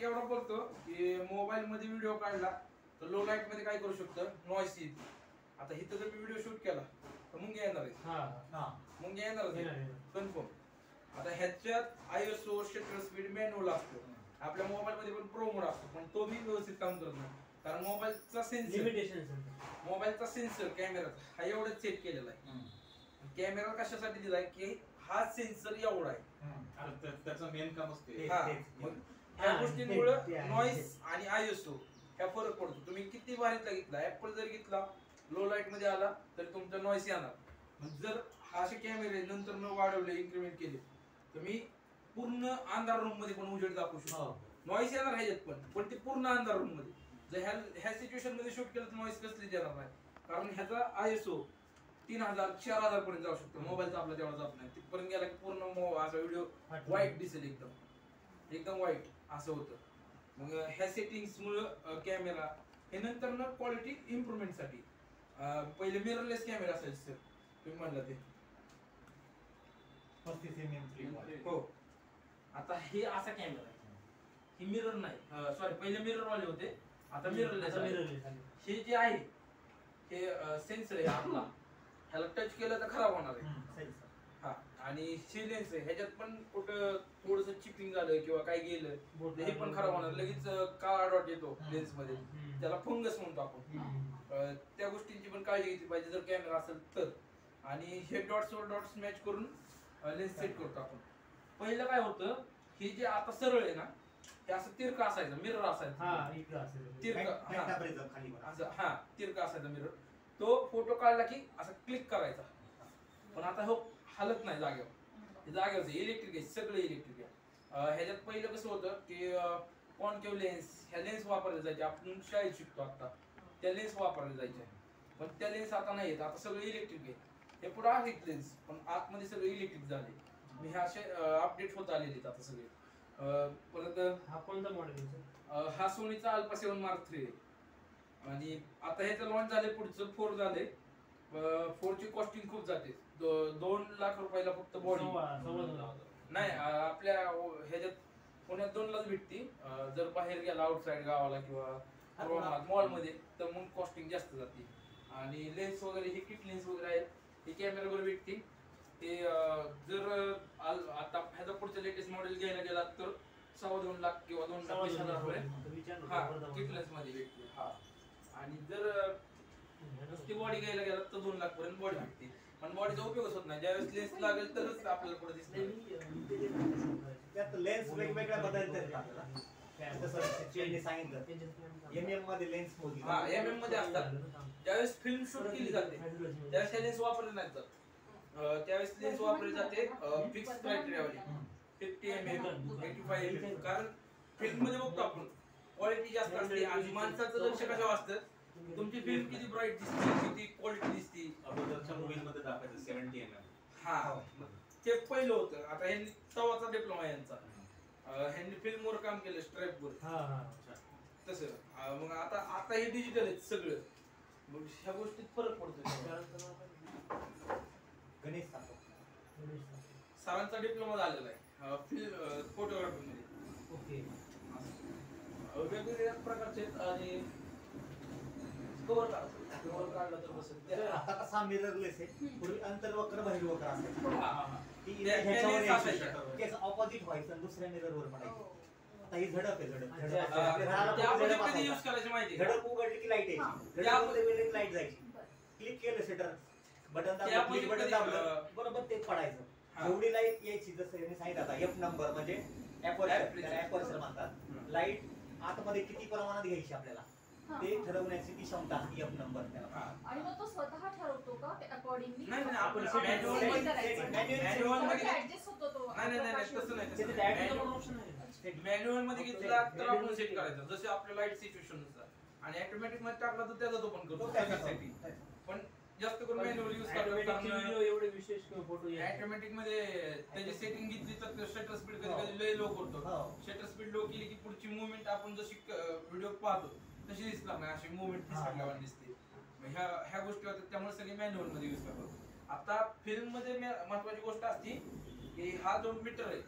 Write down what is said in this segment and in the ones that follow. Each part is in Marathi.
फरक एवढा पडतो की मोबाईल मध्ये व्हिडिओ काढला तर लो लाईट मध्ये काय करू शकतं, नॉइस येईल. आता इथं जर मी व्हिडिओ शूट केला तर मुंग्या येणार आहेत, मुंग्या येणार कन्फर्म. आता ह्याच्यात आयएसओ शटर स्पीड मॅन्युअल असतो, आपल्या मोबाईल मध्ये पण प्रो मोड असतो, पण तो बी व्यवस्थित काम करत नाही. कारण मोबाईलचा सेन्सर कॅमेराचा हा एवढंच सेट केलेला आहे. कॅमेरा कशासाठी दिलाय की हा सेन्सर एवढा आहे, त्याचं मेन काम असते. ह्या गोष्टींमुळे नॉइस आणि आयएसओ ह्या फरक पडतो. तुम्ही किती भारीतला घेतला, ऍपल जर घेतला लो लाईट मध्ये आला तर तुमचा नॉइस येणार. जर असे कॅमेरे नंतर न वाढवले, इन्क्रीमेंट केले तर मी पूर्ण अंधार रूम मध्ये पण उजेड दाखवू शकतो. नॉइस येणार ह्याच्यात पण ते पूर्ण अंधार रूम मध्ये. जर ह्या सिच्युएशन मध्ये शूट केलं तर नॉइस कसलीच येणार नाही, कारण ह्याचा आयएसओ 3000 4000 पर्यंत जाऊ शकतो. मोबाईलचा आपला तेवढा जात नाही, तिथपर्यंत गेला की पूर्ण असा व्हिडिओ वाईट दिसेल, एकदम वाईट असं होतं. मग ह्या सेटिंग्स मुळे कॅमेरा हे नंतर ना क्वालिटी इम्प्रुव्हमेंट साठी पहिले मिररलेस कॅमेरा असायचे सर, तुम्ही म्हणला ते 35 mm हो. आता हे असा कॅमेरा आहे, ही मिरर नाही, सॉरी पहिले मिरर वाले होते, आता मिररलेस. हे जे आहे हे सेन्सर आहे आपला, ह्याला टच केलं तर खराब होणार आहे. हा, आणि ही लेन्स आहे, ह्याच्यात पण कुठं थोडस चिपिंग झालं किंवा काय गेलं हे पण खराब होणार. लगेच काळा डॉट येतो लेन्स मध्ये, त्याला फंगस म्हणतो आपण. त्या गोष्टींची पण काळजी घेतली पाहिजे जर कॅमेरा असेल तर. आणि हे डॉट्स वर डॉट्स मॅच करून लेन्स सेट करतो आपण. पहिलं काय होतं, हे जे आता सरळ आहे ना, हे असं तिरका असायचं, मिरर असायचं तिरका असायचा मिरर. तो फोटो काढला की असं क्लिक करायचा, पण आता हो हालत नाही जागेवर इलेक्ट्रिक आहे, सगळं इलेक्ट्रिक आहे. ह्याच्यात पहिलं कसं होतं की कॉन्केव्ह लेन्स, ह्या लेन्स वापरल्या जायच्या. आपण शाळेत शिकतो आता, त्या लेन्स वापरल्या जायच्या, पण त्या लेन्स आता नाही येत, आता सगळं इलेक्ट्रिक आहे. हे पुढे आहेत लेन्स, पण आतमध्ये सगळं इलेक्ट्रिक झाले. हे असे अपडेट होत आलेले आता सगळे. परत हा कोणता मॉडेल आहे? हा सोनीचा अल्फा 7 Mark 3 आहे. आणि आता ह्याचं लॉन्च झाले, पुढचं 4 झाले. 4 ची कॉस्टिंग खूप जाते, 2 लाख रुपयाला फक्त बॉडी. नाही, आपल्या ह्याच्यात पुण्यात 2 लाच भेटती. जर बाहेर गेला आउटसाइड गावाला किंवा मॉल मध्ये तर मग कॉस्टिंग जास्त जाते. आणि लेन्स वगैरे हे किट लेन्स वगैरे आहेत, हे कॅमेरा वर भेटते. ते जर आता ह्याचा पुढचा लेटेस्ट मॉडेल घ्यायला गेला तर 2.25 लाख किंवा 2,20,000 रुपये किट लेन्स मध्ये भेटते. हा, आणि जर नुसती बॉडी घ्यायला गेला तर 2 लाख पर्यंत बॉडी भेटते, पण बॉडीचा उपयोगच होत नाही. ज्यावेळेस लेन्स लागेल तरच आपल्याला पुढे दिसणार. त्यात लेन्स वेगवेगळ्या बदलतात आपल्याला, सांगितलं MM मध्ये लेन्स मोजली. हा, MM मध्ये असतात. ज्यावेळेस फिल्म शूट केली जाते त्यावेळेस हे लेन्स वापरले नाही जात. त्यावेळेस लेन्स वापरली जाते फिक्स क्रायटेरिया वाली 50 mm 85 mm. कारण फिल्म मध्ये बघतो आपण क्वालिटी जास्त असते, आणि माणसाचं लक्ष कशावर असतं, तुमची फिल्म किती ब्राईट दिसते, किती क्वालिटी दिसते. अगोदरच्या मूवीज मध्ये दाखवायचं 70 mm. हा, ते पहिलं होतं. आता ह्यांनी तवाचा डिप्लोमा यांचा, ह्यांनी फिल्म वर काम केलं, स्ट्राईप वर. तसं मग आता हे डिजिटल आहेत सगळं. मग ह्या गोष्टीत फरक पडतो. गणेश सरांचा डिप्लोमा झालेला आहे फिल्म फोटोग्राफी मध्ये. ओके, वेगवेगळ्या प्रकारचे आहेत. आणि कव्हर काढला तर बसेल. आता कसा मिररलेस आहे, पूर्वी अंतर्वक्र बहिर्वक्र असायचं, ऑपोजिट व्हायचं, दुसऱ्या मिररवर पडायचं. आता ही झडप आहे, झडप उघडली की लाईट यायची, झडप लाईट जायची. क्लिक केलं शटर बटन दाबलं बरोबर ते पडायचं. एवढी लाईट यायची. जसं यांनी सांगितलं आता F नंबर म्हणजे ऍपर्चर म्हणतात. लाईट आतमध्ये किती प्रमाणात घ्यायची आपल्याला ते ठरवण्याची ती क्षमता असते F नंबर त्याला. आणि मग तो स्वतः ठरवतो का ते अकॉर्डिंगली? नाही, आपण मॅन्युअल मध्ये ऍडजस्ट होतो तो. नाही तसं नाही. मॅन्युअल मध्ये घेतला तर आपण सेट करायचं जसे आपल्या लाईट सिच्युएशन नुसार, आणि ऑटोमॅटिक मध्ये टाकला तर त्याचा तो पण करतो त्यासाठी. पण जास्त करून मॅन्युअल यूज करायचं. एवढे विशेष फोटो ऑटोमॅटिक मध्ये त्याची सेटिंग घेतली तर शटर स्पीड कधी कधी लय लो करतो. शटर स्पीड लो केली की पुढची मुवमेंट आपण जशी व्हिडिओ पाहतो तशी दिसणार नाही, अशी मुवमेंट दिसते. ह्या गोष्टी होतात, त्यामुळे सगळे मॅन्युअल मध्ये यूज करतो. आता फिल्म मध्ये महत्वाची गोष्ट असते की हा जो मीटर आहे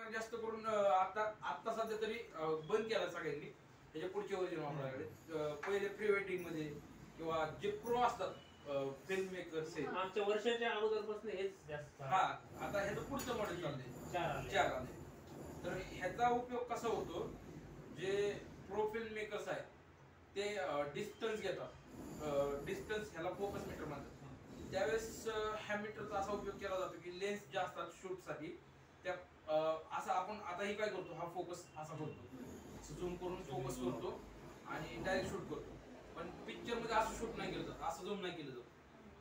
वापरणार जास्त करून आता सध्या तरी बंद केला सगळ्यांनी. त्याच्या पुढचे वर्जन वापरायला पहिले प्री वेडिंग मध्ये किंवा जे प्रो असतात फिल्म मेकर्स हे आमच्या वर्षाच्या अगोदरपासून हेच जास्त हा आता ह्याचं पुढचं मॉडेल चाललंय 4 आले. तर ह्याचा उपयोग कसा होतो, जे प्रो फिल्म मेकर्स आहे ते डिस्टन्स घेतात. डिस्टन्स ह्याला फोकस मीटर म्हणतात. त्यावेळेस ह्या मीटरचा असा उपयोग केला जातो की लेन्स ज्या असतात शूट साठी त्या असं आपण आताही काय करतो, हा फोकस असा करतो, झूम करून फोकस करतो आणि डायरेक्ट शूट करतो. पण पिक्चर मध्ये असं शूट नाही केलं जात, असं झूम नाही केलं जात.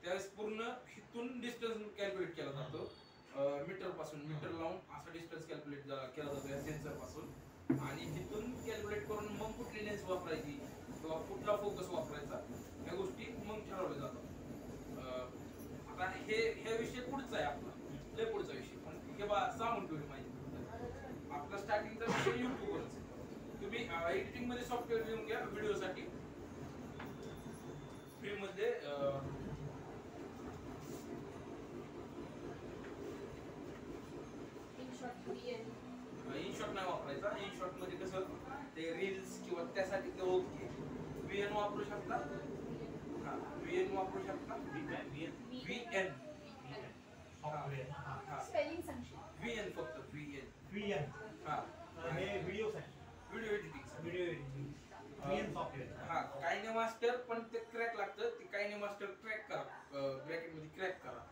त्यावेळेस पूर्ण हिथून डिस्टन्स कॅल्क्युलेट केला जातो. मीटर पासून मीटर लावून असा डिस्टन्स कॅल्क्युलेट केला जातो या सेन्सर पासून आणि तिथून कॅल्क्युलेट करून मग कुठली लेन्स वापरायची किंवा कुठला फोकस वापरायचा या गोष्टी मग ठरवल्या जातात. आता हे विषय पुढचा आहे आपला, लय पुढचा विषय, पण हे बा सांगून ठेवली माहिती. आपला स्टार्टिंगचा विषय युट्यूबवरच. तुम्ही एडिटिंग मध्ये सॉफ्टवेअर घेऊन घ्या व्हिडिओसाठी फ्री मध्ये. इनशॉट नाही वापरायचा. इनशॉट मध्ये कसं ते रील्स किंवा त्यासाठी ते ओके. VN वापरू शकता. हा VN वापरू शकता. VN स्पेलिंग सांगशील? VN फक्त VN. VN हा हे व्हिडिओ साठी, video editing. Video editing VN software. हा कायनेमास्टर पण ते क्रॅक लागतं. ते कायनेमास्टर क्रॅक करा, ब्रॅकेट मध्ये क्रॅक करा.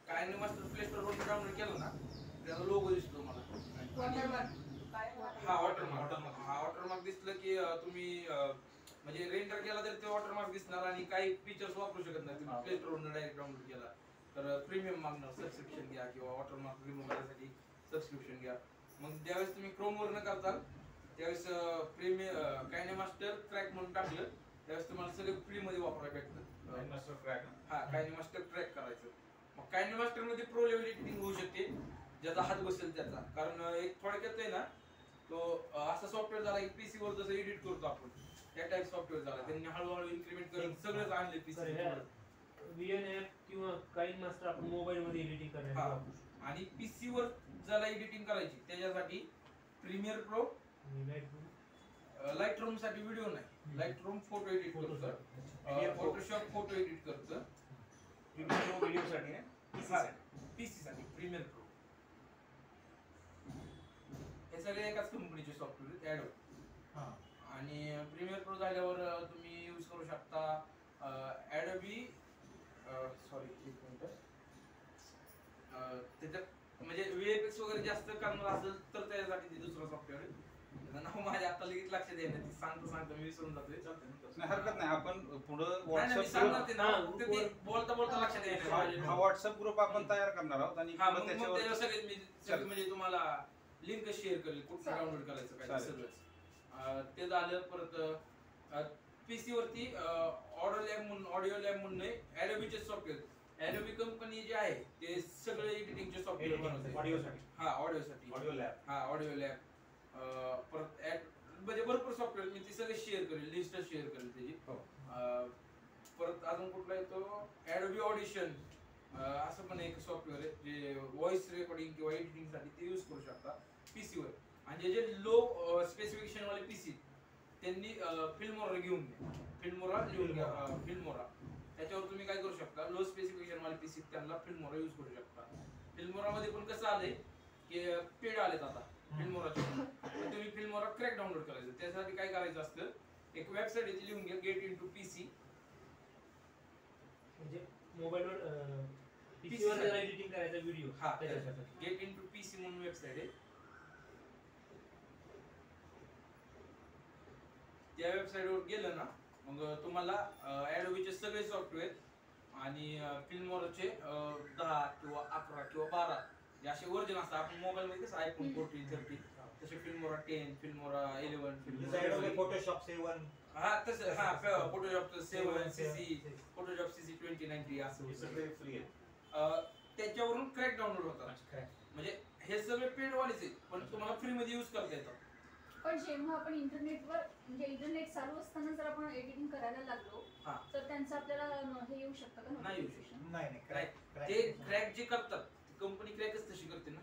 कायनेमास्टर प्ले स्टोर वरून डाउनलोड केलं ना त्याचा लोगो दिसतो मला. हा वॉटरमार्क दिसलं की तुम्ही म्हणजे रेंडर केला तर ते वॉटरमार्क दिसणार आणि काही फीचर्स वापरू शकत नाही. तुम्ही प्ले स्टोर वरून डायरेक्ट डाउनलोड केला तर प्रीमियम मागणार, सबस्क्रिप्शन घ्या किंवा वॉटरमार्क रिमूव्ह करण्यासाठी सबस्क्रिप्शन घ्या. मग ज्यावेळेस तुम्ही क्रोम वरून करताल त्यावेळेस प्रीमियम कायनेमास्टर क्रॅक म्हणून टाकलं त्यावेळेस तुम्हाला सगळे फ्री मध्ये वापरायला भेटतं. कायनेमास्टर क्रॅक. हा कायनेमास्टर क्रॅक करायचं. मग कायनेमास्टर मध्ये प्रो लेवल एडिटिंग होऊ शकते ज्याचा हात बसेल त्याचा. कारण एक थोडक्यात आहे ना तो असा सॉफ्टवेअर झाला की पीसी वर जसं एडिट करतो आपण त्या टाइप सॉफ्टवेअर झाला. त्यांनी हळूहळू इन्क्रीमेंट करत सगळंच आणले पीसी. VN ऍप किंवा काइनमास्टर आपण मोबाईल मध्ये एडिटिंग करायला वापरू शकतो. आणि पीसी वर ज्याला एडिटिंग करायची त्याच्यासाठी प्रीमियर प्रो, लाईट रूम साठी व्हिडिओ नाही, लाईट रूम फोटो एडिट करतं, फोटोशॉप फोटो एडिट करतं. व्हिडिओ साठी पीसी साठी प्रीमियर प्रो. हे सगळे एकाच कंपनीचे सॉफ्टवेअर ॲडोब. आणि प्रीमियर प्रो झाल्यावर तुम्ही यूज करू शकता ॲडोबी सॉरी एक मिनिट. त्याच्यात म्हणजे VFX वगैरे जास्त करणार असेल तर त्याच्यासाठी ते दुसरं सॉफ्टवेअर आहे. त्याचं नाव माझ्या आता लगेच लक्षात येईल. ती सांगतो मी विसरून जातोय. नाही हरकत नाही. आपण पुढं बोलता बोलता लक्षात येईल. हा व्हॉट्सअप ग्रुप आपण तयार करणार आहोत आणि त्याच्यावर सगळे मी म्हणजे तुम्हाला लिंक शेअर करेल कुठं डाउनलोड करायचं काय सगळंच. ते झालं. परत पीसी वरती ऑडिओ लॅब म्हणून ॲडोबीचे सॉफ्टवेअर. ॲडोबी कंपनी जे आहे ते सगळे एडिटिंगचे सॉफ्टवेअर बनवते ऑडिओसाठी. हा ऑडिओसाठी ऑडिओ लॅब. हा ऑडिओ लॅब. परत म्हणजे भरपूर सॉफ्टवेअर मी ते सगळे शेअर करेल, लिस्ट शेअर करेल त्याची. परत अजून कुठला आहे तो ॲडोबी ऑडिशन असं पण एक सॉफ्टवेअर आहे जे व्हॉइस रेकॉर्डिंग किंवा एडिटिंग साठी ते यूज करू शकता पीसी वर. आणि जे लो स्पेसिफिकेशन वाले पीसी त्यांनी फिल्मोरा घेऊन घ्या. फिल्मोरा लिहून घ्या. फिल्मोरा त्याच्यावर तुम्ही काय करू शकता, लो स्पेसिफिकेशन वाले पीसी त्यांना फिल्मोरा यूज करू शकता. फिल्मोरा मध्ये पण कसं आलंय की पेड आलेत आता फिल्मोराचे. तुम्ही फिल्मोरा क्रॅक डाउनलोड करायचं. त्यासाठी काय करायचं असतं, एक वेबसाईट इथे लिहून घ्या गेट इनटू पीसी. म्हणजे मोबाईलवर पीसी वर एडिटिंग करायचा व्हिडिओ. हा गेट इनटू पीसी म्हणून वेबसाईट आहे. त्या वेबसाईटवर गेलं ना मग तुम्हाला ॲडोबीचे सगळे सॉफ्टवेअर आणि फिल्मोराचे 10 किंवा 11 किंवा 12 असे वर्जन असतात. आपण मोबाईल मध्ये कसं iPhone 14, 13 तसे फिल्मोरा 10, फिल्मोरा 11, फिल्मोरा फोटोशॉप 7. हा तसं हा फोटोशॉप 7 CC, फोटोशॉप CC 2090 असं सगळे फ्री आहे. त्याच्यावरून क्रॅक डाउनलोड होतात. म्हणजे हे सगळे पेड वालेच आहेत पण तुम्हाला फ्री मध्ये यूज करता येतात. पण जेव्हा आपण इंटरनेटवर म्हणजे इंटरनेट चालू असताना जर आपण एडिटिंग करायला लागलो तर त्यांचं आपल्याला हे येऊ शकतं का? नाही येऊ शकत. नाही ते क्रॅक जे करतात कंपनी क्रॅकच तशी करते ना.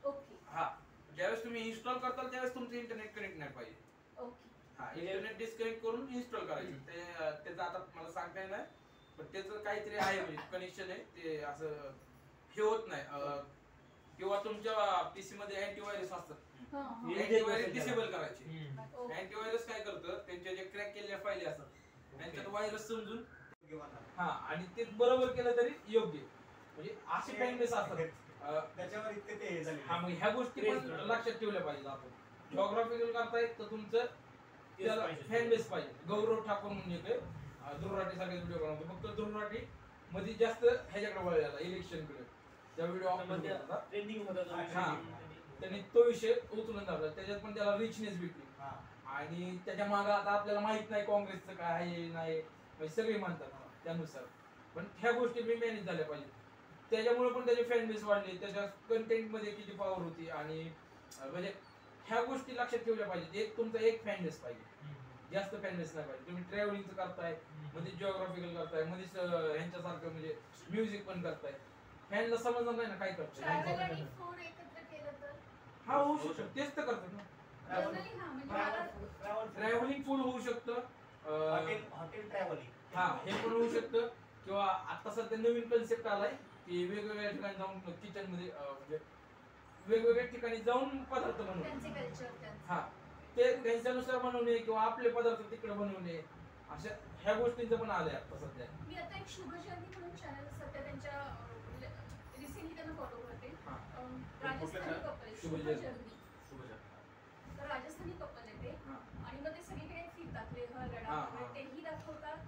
ओके. हा ज्यावेळेस तुम्ही इन्स्टॉल करताल त्यावेळेस तुमचं इंटरनेट कनेक्ट नाही पाहिजे. ओके. हा, इंटरनेट डिस्कनेक्ट करून इन्स्टॉल करायचं. त्याचं आता मला सांगता येणार पण त्याचं काहीतरी आहे म्हणजे कनेक्शन आहे ते असं हे होत नाही. किंवा तुमच्या पीसी मध्ये अँटीव्हायरस असतात, अँटीव्हायरस डिसेबल करायचे. अँटीव्हायरस काय करतं, त्यांच्या जे क्रॅक केलेल्या फाईली असतात त्यांच्यात व्हायरस समजून हा आणि ते बरोबर केलं तरी योग्य. म्हणजे असे काही बेस असतात त्याच्यावर इतके ते हे झाले. हा, मग ह्या गोष्टी पण लक्षात ठेवल्या पाहिजेत. आपण जिओग्राफिकल करताय तर तुमचं त्याला फॅन बेस पाहिजे. गौरव ठाकूर म्हणून येते दुर्राटी सारखे व्हिडिओ बनवतो, फक्त दुर्राटी मध्ये जास्त ह्याच्याकडे वळलेला इलेक्शनकडे त्या व्हिडिओ ट्रेंडिंग होता. हा, त्यांनी तो विषय उचलून धरला, त्याच्यात पण त्याला रिचनेस भेटली. आणि त्याच्या मागे आता आपल्याला माहित नाही काँग्रेसचं काय आहे नाही, म्हणजे सगळे म्हणतात त्यानुसार. पण ह्या गोष्टी मी मॅनेज झाल्या पाहिजे. त्याच्यामुळे पण त्याचे फॅन बेस वाढले, त्याच्या कंटेंट मध्ये किती पॉवर होती आणि म्हणजे ह्या गोष्टी लक्षात ठेवल्या पाहिजेत. एक तुमचा एक फॅन बेस पाहिजे, जास्त फॅन बेस नाही पाहिजे. तुम्ही ट्रॅव्हलिंगचं करताय, मध्ये जिओग्राफिकल करताय, मध्ये ह्यांच्यासारखं म्हणजे म्युझिक पण करताय, फॅनला समजणार नाही ना काय करताय. ट्रॅव्हल आणि फूड एकत्र केलं तर हा होऊ शकतं, तेच तर करतात ना. जनरली हा म्हणजे मला ट्रॅव्हलिंग फूड होऊ शकतं, हॉटेल ट्रॅव्हलिंग हा हे पण होऊ शकतं. किंवा आता सध्या नवीन कन्सेप्ट आलाय की वेगवेगळ्या ठिकाणी जाऊन किचन मध्ये म्हणजे वेगवेगळ्या ठिकाणी जाऊन पदार्थ बनवणे. त्यांचे कल्चर हा, ते त्यांच्यानुसार बनवणे किंवा आपले पदार्थ तिकडे बनवणे, अशा ह्या गोष्टींचं पण आलंय आता सध्या. मी आता एक शुभजर्नी म्हणून चॅनल सध्या त्यांच्या रिसेंटली त्यांना फॉलो करते. हा. राजस्थानी कपल आहे, शुभजर्नी. तर राजस्थानी कपल आहे ते, हा. आणि मग ते सगळीकडे फिरतात, लेह हा, लडाख हा. वगैरे तेही दाखवतात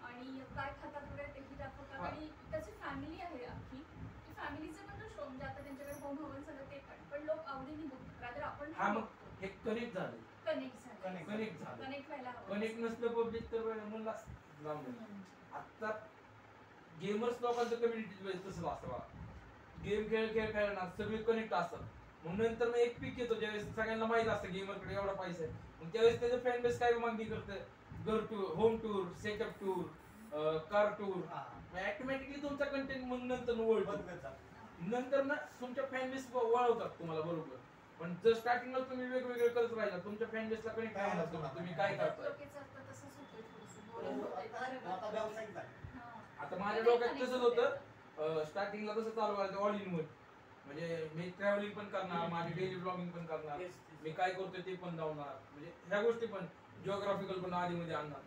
आणि काय खातात वगैरे तेही दाखवतात. हा. आणि त्याची फॅमिली आहे अख्खी, ती फॅमिलीचं पण शो म्हणजे आता त्यांच्याकडे होम हवन सगळं ते पण लोक आवडीने बघतात. रादर आपण हा, मग हे कनेक्ट झालं, कनेक्ट झालं, कनेक्ट झालं. कनेक्ट व्हायला हवं. कनेक्ट नसलं पब्लिक तर म्हणला जाऊन दे. आता गेमर्स लोकांचं कम्युनिटी तसंच असतं बघा. गेम खेळणार सगळे कनेक्ट असतात. मग नंतर मग एक पीक येतो ज्यावेळेस सगळ्यांना माहित असतं गेमरकडे एवढा पैसा आहे, मग त्यावेळेस त्याचं फॅन बेस काय मागणी करतं, घर tour, home tour, setup tour, car tour. Automatically तुमचा कंटेंट मग नंतर नंतर ना तुमच्या फॅन बेस वळवतात तुम्हाला बरोबर. पण जर स्टार्टिंगला तुम्ही वेगवेगळे करत राहिला तुमच्या फॅन बेसला कनेक्ट नाही होणार. तुम्ही काय करताय आता माझ्या डोक्यात तसंच होतं. स्टार्टिंगला कसं चालू व्हायचं ऑल इन वन, म्हणजे मी ट्रॅव्हलिंग पण करणार, माझी डेली ब्लॉगिंग पण करणार, मी काय करतोय ते पण लावणार, म्हणजे ह्या गोष्टी पण जिओग्राफिकल पण आधी मध्ये आणणार.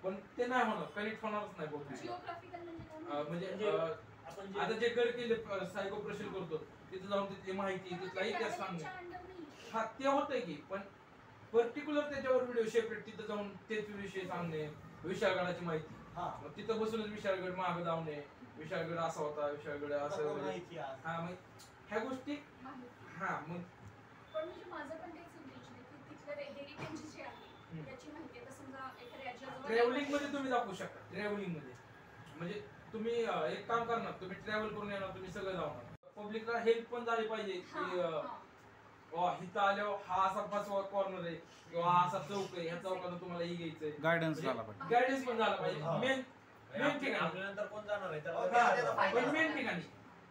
पण ते नाही होणार, कनेक्ट होणारच नाही बहुत. जिओग्राफिकल म्हणजे आता जे गड केले सायको प्रश्न करतो तिथे जाऊन तिथली माहिती तिथला इतिहास सांगणे, हा ते होतंय की. पण पर्टिक्युलर त्याच्यावर व्हिडिओ सेपरेट तिथं जाऊन तेच विषय सांगणे, विशाळगडाची माहिती, मग तिथं बसूनच विशाळगड मागे धावणे, विशाळगड असा होता, विशाळगड असं, हा मग ह्या गोष्टी. हा, मग पण म्हणजे माझं पण तेच उद्देश आहे की तिथलं हेरिटेज जे आहे त्याची माहिती. आता समजा एखाद्या राज्याजवळ ट्रॅव्हलिंग मध्ये तुम्ही दाखवू शकता. ट्रॅव्हलिंग मध्ये म्हणजे तुम्ही एक काम करणार, तुम्ही ट्रॅव्हल करून येणार, तुम्ही सगळं जाणार. पब्लिकला हेल्प पण झाली पाहिजे की इथं आल्यावर हा असा 5वा कॉर्नर आहे किंवा हा असा चौक आहे, ह्या चौकाला तुम्हाला ही घ्यायचंय, गायडन्स झाला पाहिजे. गायडन्स पण झाला पाहिजे. मेन ठिकाणी, आपल्यानंतर कोण जाणार आहे पण मेन ठिकाणी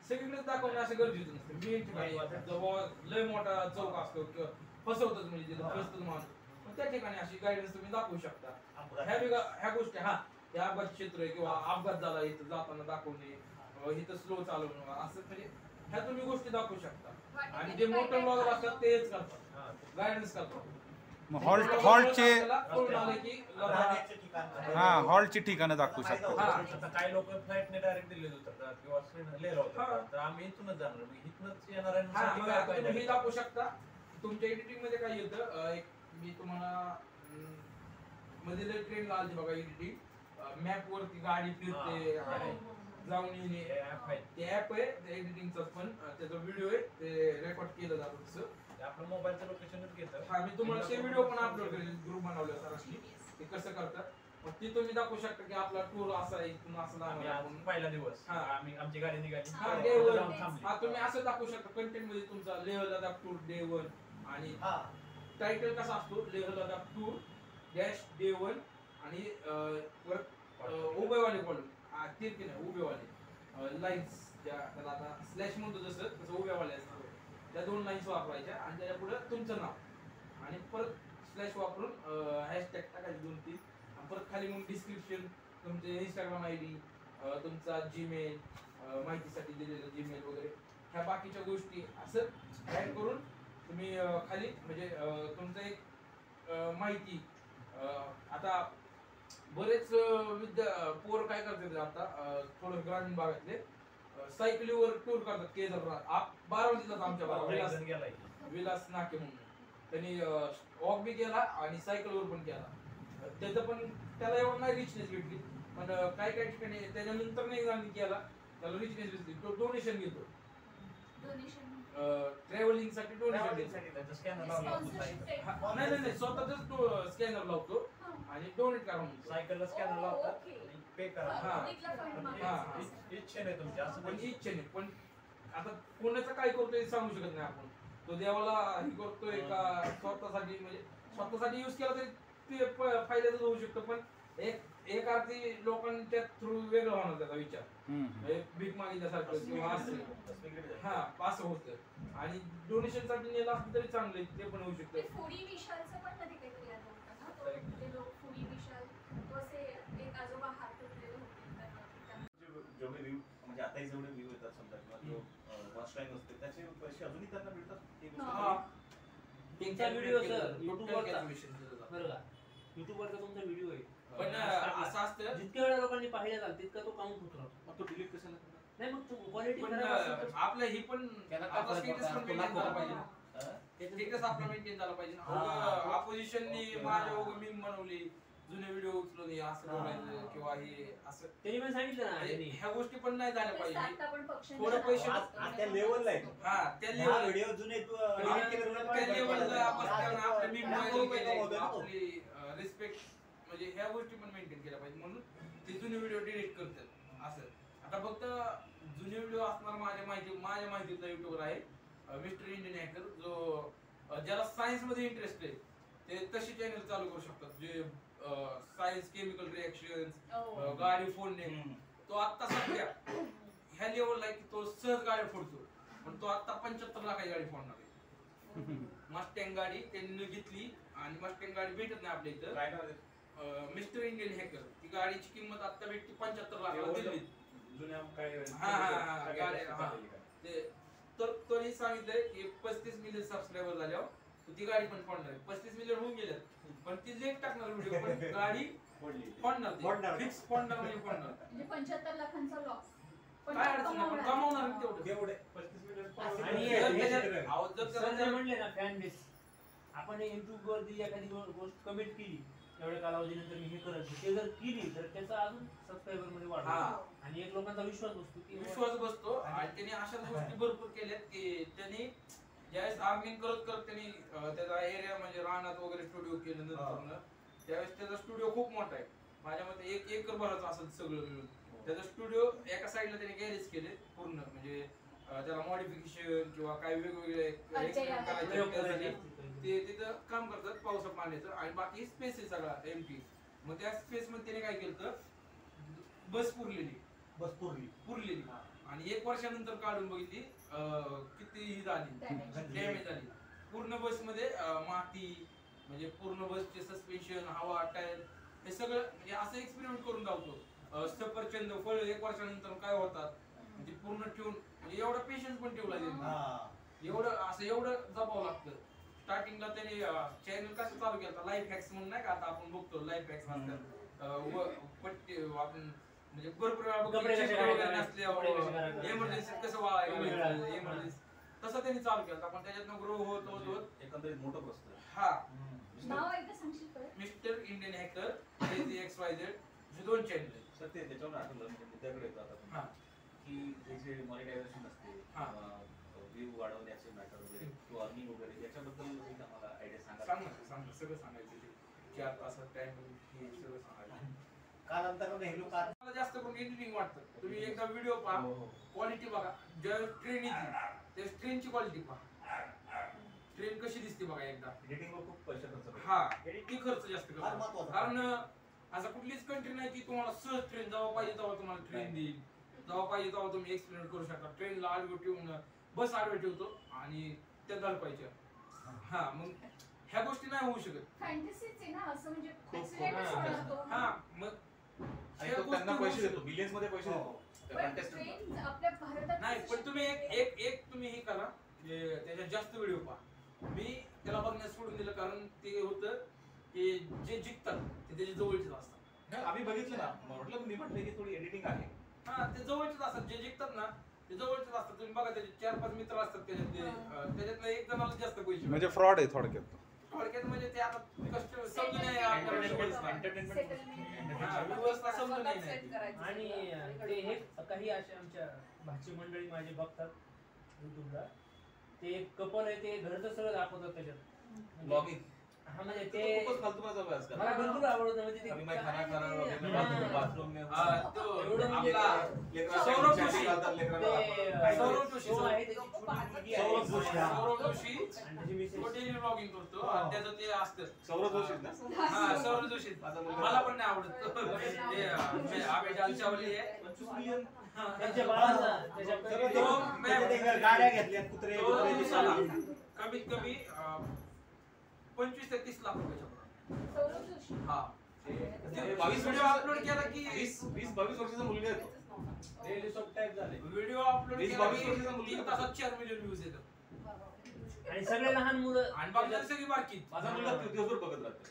सगळीकडे दाखवणं असं गरजेचं नसतं. मेन ठिकाणी लय मोठा चौक असतो किंवा फसवतच म्हणजे तिथं फसतच माणूस, पण त्या ठिकाणी अशी गायडन्स तुम्ही दाखवू शकता. ह्या गोष्टी हा हे अपघात क्षेत्र आहे किंवा अपघात झाला इथं जाताना दाखवणे, इथं स्लो चालवणं, असं म्हणजे ह्या तुम्ही गोष्टी दाखवू शकता. आणि जे मोठे ब्लॉगर असतात तेच करतात, गायडन्स करतात. हॉल्टचे की हा हॉल्टची ठिकाणं दाखवू शकतो. आता काही लोक फ्लाईटने डायरेक्ट दिल्लीत उतरतात किंवा लेहला उतरतात, तर आम्ही इथूनच जाणार, मग इथूनच येणार तुम्ही दाखवू शकता. तुमच्या एडिटिंग मध्ये काय येतं, एक मी तुम्हाला मध्ये ट्रेन आली बघा एडिटिंग, मॅप वरती गाडी फिरते जाऊन येणे, ते ऍप आहे एडिटिंगचं, पण त्याचा व्हिडिओ आहे ते रेकॉर्ड केलं जातं तसं. आपलं मोबाईलचं लोकेशनच घेतं. हा, मी तुम्हाला ते व्हिडिओ पण अपलोड करेल, ग्रुप बनवलं सरांनी, ते कसं करतात. मग ते तुम्ही दाखवू शकता की आपला टूर असा आहे, इथून असं आपण पहिला दिवस आम्ही आमची गाडी निघाली, हा तुम्ही असं दाखवू शकता कंटेंट मध्ये तुमचा लेह लडाख टूर डे 1 आणि टायटल कसा असतो, Leh Ladakh tour dash day 1 आणि उभेवाले कॉलम, तिरकी नाही उभेवाले लाईन्स, त्याला आता स्लॅश म्हणतो जसं तसं उभेवाले असतात. त्या 2 लाईन्स वापरायच्या आणि त्याच्या पुढे तुमचं नाव आणि परत स्लॅश वापरून हॅशटॅग टाकायचे 2-3 आणि परत खाली मग डिस्क्रिप्शन, तुमचे इंस्टाग्राम आयडी, तुमचा जीमेल, माहितीसाठी दिलेलं जीमेल वगैरे ह्या बाकीच्या गोष्टी असं ऍड करून तुम्ही खाली म्हणजे तुमचं एक माहिती आता बरेच पोर काय करतात आता थोडं ग्रामीण भागातले सायकलीवर टूर करतात केदारनाथ बारामतीलाच आमच्या विलास नाके म्हणून त्यांनी वॉक बी केला आणि सायकलवर पण केला. त्याचं पण त्याला एवढं नाही रिचनेस भेटली पण काही काही ठिकाणी त्याच्यानंतर नाही गांधी केला त्याला रिचनेस भेटली. तो डोनेशन घेतो ट्रॅव्हलिंग साठी डोनेशन नाही स्वतःच स्कॅनर लावतो आणि डोनेट करा म्हणतो. सायकलला स्कॅनर लावतात पे करा. इच्छेने तुमच्या असं पण इच्छेने पण आता कोणाचं काय करतोय सांगू शकत नाही आपण. तो देवाला हे करतोय का स्वतःसाठी म्हणजे स्वतःसाठी युज केला तरी ते फायद्याचं होऊ शकतं पण एक अर्थी लोकांच्या थ्रू वेगळं होणार त्याचा विचार भीक मागितल्यासारखं किंवा असं हा असं होतं आणि डोनेशन साठी नेलं असतं तरी चांगलं ते पण होऊ शकतं. फुडी विशालचं पण कधी काहीतरी आलं होतं ना तो म्हणजे लोक फुडी विशाल तो असे एक आजोबा हात तुटलेले होते जेवढे व्ह्यू म्हणजे आताही जेवढे व्ह्यू येतात समजा किंवा जो वॉच टाइम असते त्याचे पैसे अजूनही त्यांना मिळतात. तुमचा व्हिडिओ सर युट्यूबवरचा बरं का युट्यूबवरचा तुमचा व्हिडिओ आहे पण असं असतं जितक्या वेळा लोकांनी पाहिला जाल तितका तो काउंट होत राहतो. मग तो डिलीट कशाला नाही मग क्वालिटी पण आपलं ही पण स्टेटस पण मेंटेन झाला पाहिजे. स्टेटस आपला मेंटेन झाला पाहिजे. अपोजिशननी माझ्या मीम बनवली जुने व्हिडिओ उचलून असं बोलायचं किंवा हे असं त्यांनी पण सांगितलं ना ह्या गोष्टी पण नाही झाल्या पाहिजे. थोडं पैसे त्या लेवलला आहे. त्या लेवल व्हिडिओ जुने त्या लेवलला आपल्या मीम आपली रिस्पेक्ट म्हणजे ह्या गोष्टी पण मेंटेन केल्या पाहिजे म्हणून ते जुने व्हिडिओ डिलीट करतात असं. आता फक्त जुने व्हिडिओ असणार माझ्या माहितीतला युट्यूबर आहे मिस्टर इंडियन हॅकर जो ज्याला सायन्स मध्ये इंटरेस्ट आहे ते तशी चॅनल चालू करू शकतात जे सायन्स केमिकल रिएक्शन गाडी फोडणे. तो आता सध्या ह्या लेवलला आहे की तो सहज गाडी फोडतो पण तो आता 75 लाखाची गाडी फोडणार आहे. मस्टँग गाडी त्यांनी घेतली आणि मस्टँग गाडी भेटत नाही आपल्या इथं. मिस्टर इंडियन हॅकर ती गाडीची किंमत आता भेटते 75 लाखाला दिल्लीत. तर तोही सांगितलंय की 35 मिलियन सबस्क्रायबर झाल्यावर ती गाडी पण फोडणार आहे. 35 मिलियन होऊन गेल्यात पण ती लेट टाकणार व्हिडिओ पण गाडी फोडणार फिक्स फोडणार म्हणजे फोडणार म्हणजे 75 लाखांचा लॉस काय अडचण नाही पण कमावणार तेवढे 35 मिलियन आणि म्हणले ना फॅन बेस आपण युट्यूब वरती एखादी गोष्ट कमेंट केली एवढ्या कालावधीनंतर मी हे करत ते जर केली तर त्याचा अजून सबस्क्रायबर मध्ये वाढ आणि एक लोकांचा विश्वास बसतो आणि त्यांनी अशाच गोष्टी भरपूर केल्यात की त्यांनी ज्यावेळेस आर्मिंग करत त्यांनी त्याचा एरिया म्हणजे रानात वगैरे स्टुडिओ केलं नंतर त्यावेळेस त्याचा स्टुडिओ खूप मोठा आहे. माझ्या मते 1 एकर भराचं असेल सगळं मिळून. त्याचा स्टुडिओ एका साईडला त्याने गॅरेज केले पूर्ण म्हणजे त्याला मॉडिफिकेशन किंवा काही वेगवेगळे एक्सपेरिमेंट करायचे ते तिथं काम करतात पावसा पाण्याचं आणि बाकी स्पेस आहे सगळा एमटी. मग त्या स्पेस मध्ये त्याने काय केलं बस पुरलेली आणि 1 वर्षानंतर काढून बघितली किती झाली डॅमेज झाली पूर्ण बस मध्ये माती म्हणजे पूर्ण बसचे सस्पेन्शन हवा टायर हे सगळं म्हणजे असं एक्सपेरिमेंट करून जातो. सफरचंद फळ 1 वर्षानंतर काय होतात म्हणजे पूर्ण ठेवून म्हणजे एवढा पेशन्स पण ठेवला त्यांनी एवढं जपावं लागतं. स्टार्टिंगला त्याने चॅनल कसं चालू केलं लाईफ हॅक्स म्हणून नाही का आता आपण बघतो लाईफ हॅक्स पट्टी आपण म्हणजे भरपूर एमर्जन्सी कसं वाळायचं एमर्जन्सी तसं त्यांनी चालू केलं पण त्याच्यातनं ग्रो होत एकंदरीत मोठं प्रश्न हा नाव एकदा सांगशील का मिस्टर इंडियन हॅकर XYZ हे 2 चॅनल आहेत. सर ते त्याच्यावर आठवलं म्हणजे मुद्द्याकडे येतो आता की जे मॉनिटायझेशन असते व्ह्यू वाढवण्याचे मॅटर वगैरे किंवा अर्निंग वगैरे याच्याबद्दल आम्हाला आयडिया सांगा सगळं सांगायचं की आता असं टाइम हे सगळं सांगायचं. कालांतराने हे लोक मला जास्त करून एडिटिंग वाटतं. तुम्ही एकदा व्हिडिओ पहा क्वालिटी बघा ज्या ट्रेन येते त्या ट्रेनची क्वालिटी पहा ट्रेन कशी दिसते बघा एकदा. एडिटिंगवर खूप पैसे खर्च ती खर्च जास्त करतो कारण असं कुठलीच कंट्री नाही की तुम्हाला सहज ट्रेन जेव्हा पाहिजे तेव्हा तुम्हाला ट्रेन देईल जेव्हा पाहिजे तेव्हा तुम्ही एक्सप्लेन करू शकता. ट्रेनला आडवं ठेवून बस आडवं ठेवतो आणि त्या धडकायच्या. हा मग ह्या गोष्टी नाही होऊ शकत. फॅन्टसीच आहे ना असं म्हणजे खूप accident होणार तो. हा मग आणि तो त्यांना पैसे देतो, बिलियन्स मध्ये पैसे देतो त्या पण contestant ला. train आपल्या भारतात नाही पण तुम्ही एक तुम्ही हे करा की त्याच्यात जास्त व्हिडिओ पहा. मी त्याला बघण्यास सोडून दिलं कारण ते होतं की जे जिंकतात ते त्याच्या जवळचेच असतात. नाही, आम्ही बघितलं ना, म्हटलं मी म्हटलं की थोडी एडिटिंग आहे. हा ते जवळचेच असतात, जे जिंकतात ना ते जवळचेच असतात. तुम्ही बघा त्याचे 4-5 मित्र असतात त्याच्यातलं एक जणाला जास्त पैसे म्हणजे फ्रॉड आहे थोडक्यात. थोडक्यात म्हणजे ते आता कष्ट समजून नाही आपल्याला व्यवस्था. हा, व्यवस्था समजून नाही. आणि ते हे काही असे आमच्या भाची मंडळी माझे बघतात युट्यूबला. ते एक कपल आहे, ते घरचं सगळं दाखवतात त्याच्यात. ब्लॉगिंग हा म्हणजे ते खूपच फालतूपणा चालू आहे आजकाल. मला बिलकुल आवडत म्हणजे ते आम्ही काय खाना खाणार हा. वगैरे, बाथरूम में हा, तो एवढं म्हणजे आपला लेकरं सौरभ chatting जोशी. घालतात लेकरांना. ते सौरभ जोशी. show आहे, त्याची छोटी मुलगी आहे. सौरभ जोशी, हा. सौरभ जोशी आणि त्याची मिसेस. तो डेली ब्लॉगिंग करतो आणि त्याचं ते असतं. सौरभ जोशी ना? हा सौरभ जोशी. मला पण नाही आवडत ते आम्ही जालच्यावाली आहे. 25 मिलियन त्यांच्या बाळाला त्याच्या तो गाड्या घेतल्यात, कुत्रे तो दिवसाला कमीत कमी 25 ते 30 लाख रुपयाच्या पुढं. सौरभ जोशी. हा ते 22 व्हिडिओ अपलोड केला की 20-22 वर्षाचा मुलगा आहे तो. डेली शॉप टाईप झाले. व्हिडिओ अपलोड 22 केला वर्षाचा की मुलगा 3 तासात 4 मिलियन व्ह्यूज येतात. आणि सगळे लहान मुलं. आणि बाकी सगळी बारकी. माझा मुलगा दिवसभर बघत राहतो.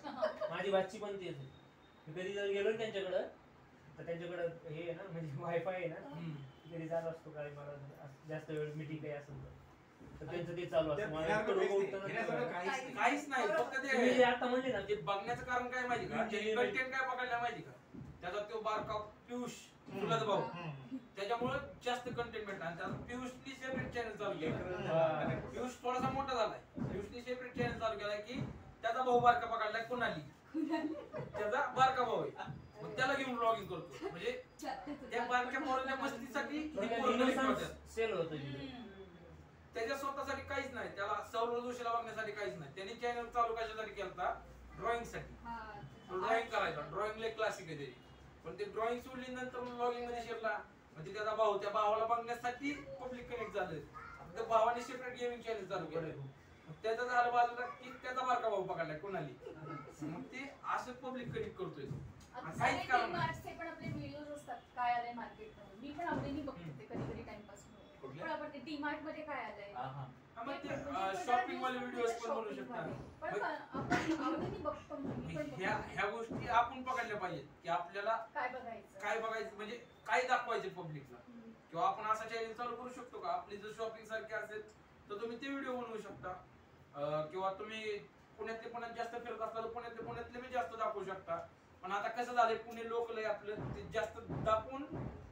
माझी भाची पण तेच आहे. मी कधी जर गेलो ना त्यांच्याकडं तर त्यांच्याकडं हे आहे ना म्हणजे वायफाय आहे ना, कधी जात असतो काय मला जास्त वेळ मीटिंग काही असेल तर त्यांचं ते चालू असतं. मला इतकं डोकं उठतं ना ते. काहीच नाही फक्त तुम्ही जे ते आता म्हणले ना ते बघण्याचं कारण काय माहिती का? कंटेंट काय बघायला माहिती का? त्याचा तो बारका पियुष चुलत भाऊ त्याच्यामुळे जास्त कंटेंट भेटतं. आणि त्याचा पियुषनी सेपरेट चॅनल चालू केला. पियुष थोडासा मोठा झालाय. पियुषनी सेपरेट चॅनल चालू केलाय की त्याचा भाऊ बारका पकडलाय कोणाली, त्याचा बारका भाऊ आहे मग त्याला घेऊन ब्लॉगिंग करतो. म्हणजे त्या बारक्या पोराच्या मस्तीसाठी ही पोरं घरी ठेवतात. सेल होतं तिथे. त्याच्या स्वतःसाठी काहीच नाही. त्याला सौरभ जोशीला बघण्यासाठी काहीच नाही. त्यांनी चॅनल चालू कशासाठी केलता? ड्रॉइंग साठी. ड्रॉइंग करायचा. ड्रॉइंग लय क्लासिक आहे त्याची. पण ते ड्रॉइंग सोडली नंतर ब्लॉगिंग मध्ये शिरला. म्हणजे त्याचा भाऊ, त्या भावाला बघण्यासाठी पब्लिक कनेक्ट झालं. त्या भावाने सेपरेट गेमिंग चॅनल चालू केलं. त्याचा झालं बाजूला की त्याचा बारका भाऊ पकडलाय कोणाली. मग ते असं पब्लिक कनेक्ट करतोय. काहीच कारण नाही. पण आपले व्हिडिओज असतात काय आलंय मार्केटमध्ये. मी पण आवडीने बघते ते कधी कधी टाइमपास म्हणून. पण आपण ते डीमार्ट मध्ये काय आलंय हा, मग ते शॉपिंग वाले व्हिडिओज पण बनवू शकतात. पण आपण आवडीने बघतो. मी पण बघते. ह्या गोष्टी आपण पकडल्या पाहिजेत की आपल्याला काय बघायचं काय बघायचं म्हणजे काय दाखवायचे पब्लिकला. किंवा आपण असा चॅनल चालू करू शकतो का? आपली जर शॉपिंग सारखी असेल तर तुम्ही ते व्हिडिओ बनवू शकता. किंवा तुम्ही पुण्यात जास्त फिरत असला तर पुण्यातले मी जास्त दाखवू शकता. पण आता कसं झालंय, पुणे लोकल आहे आपलं, ते जास्त दाखवून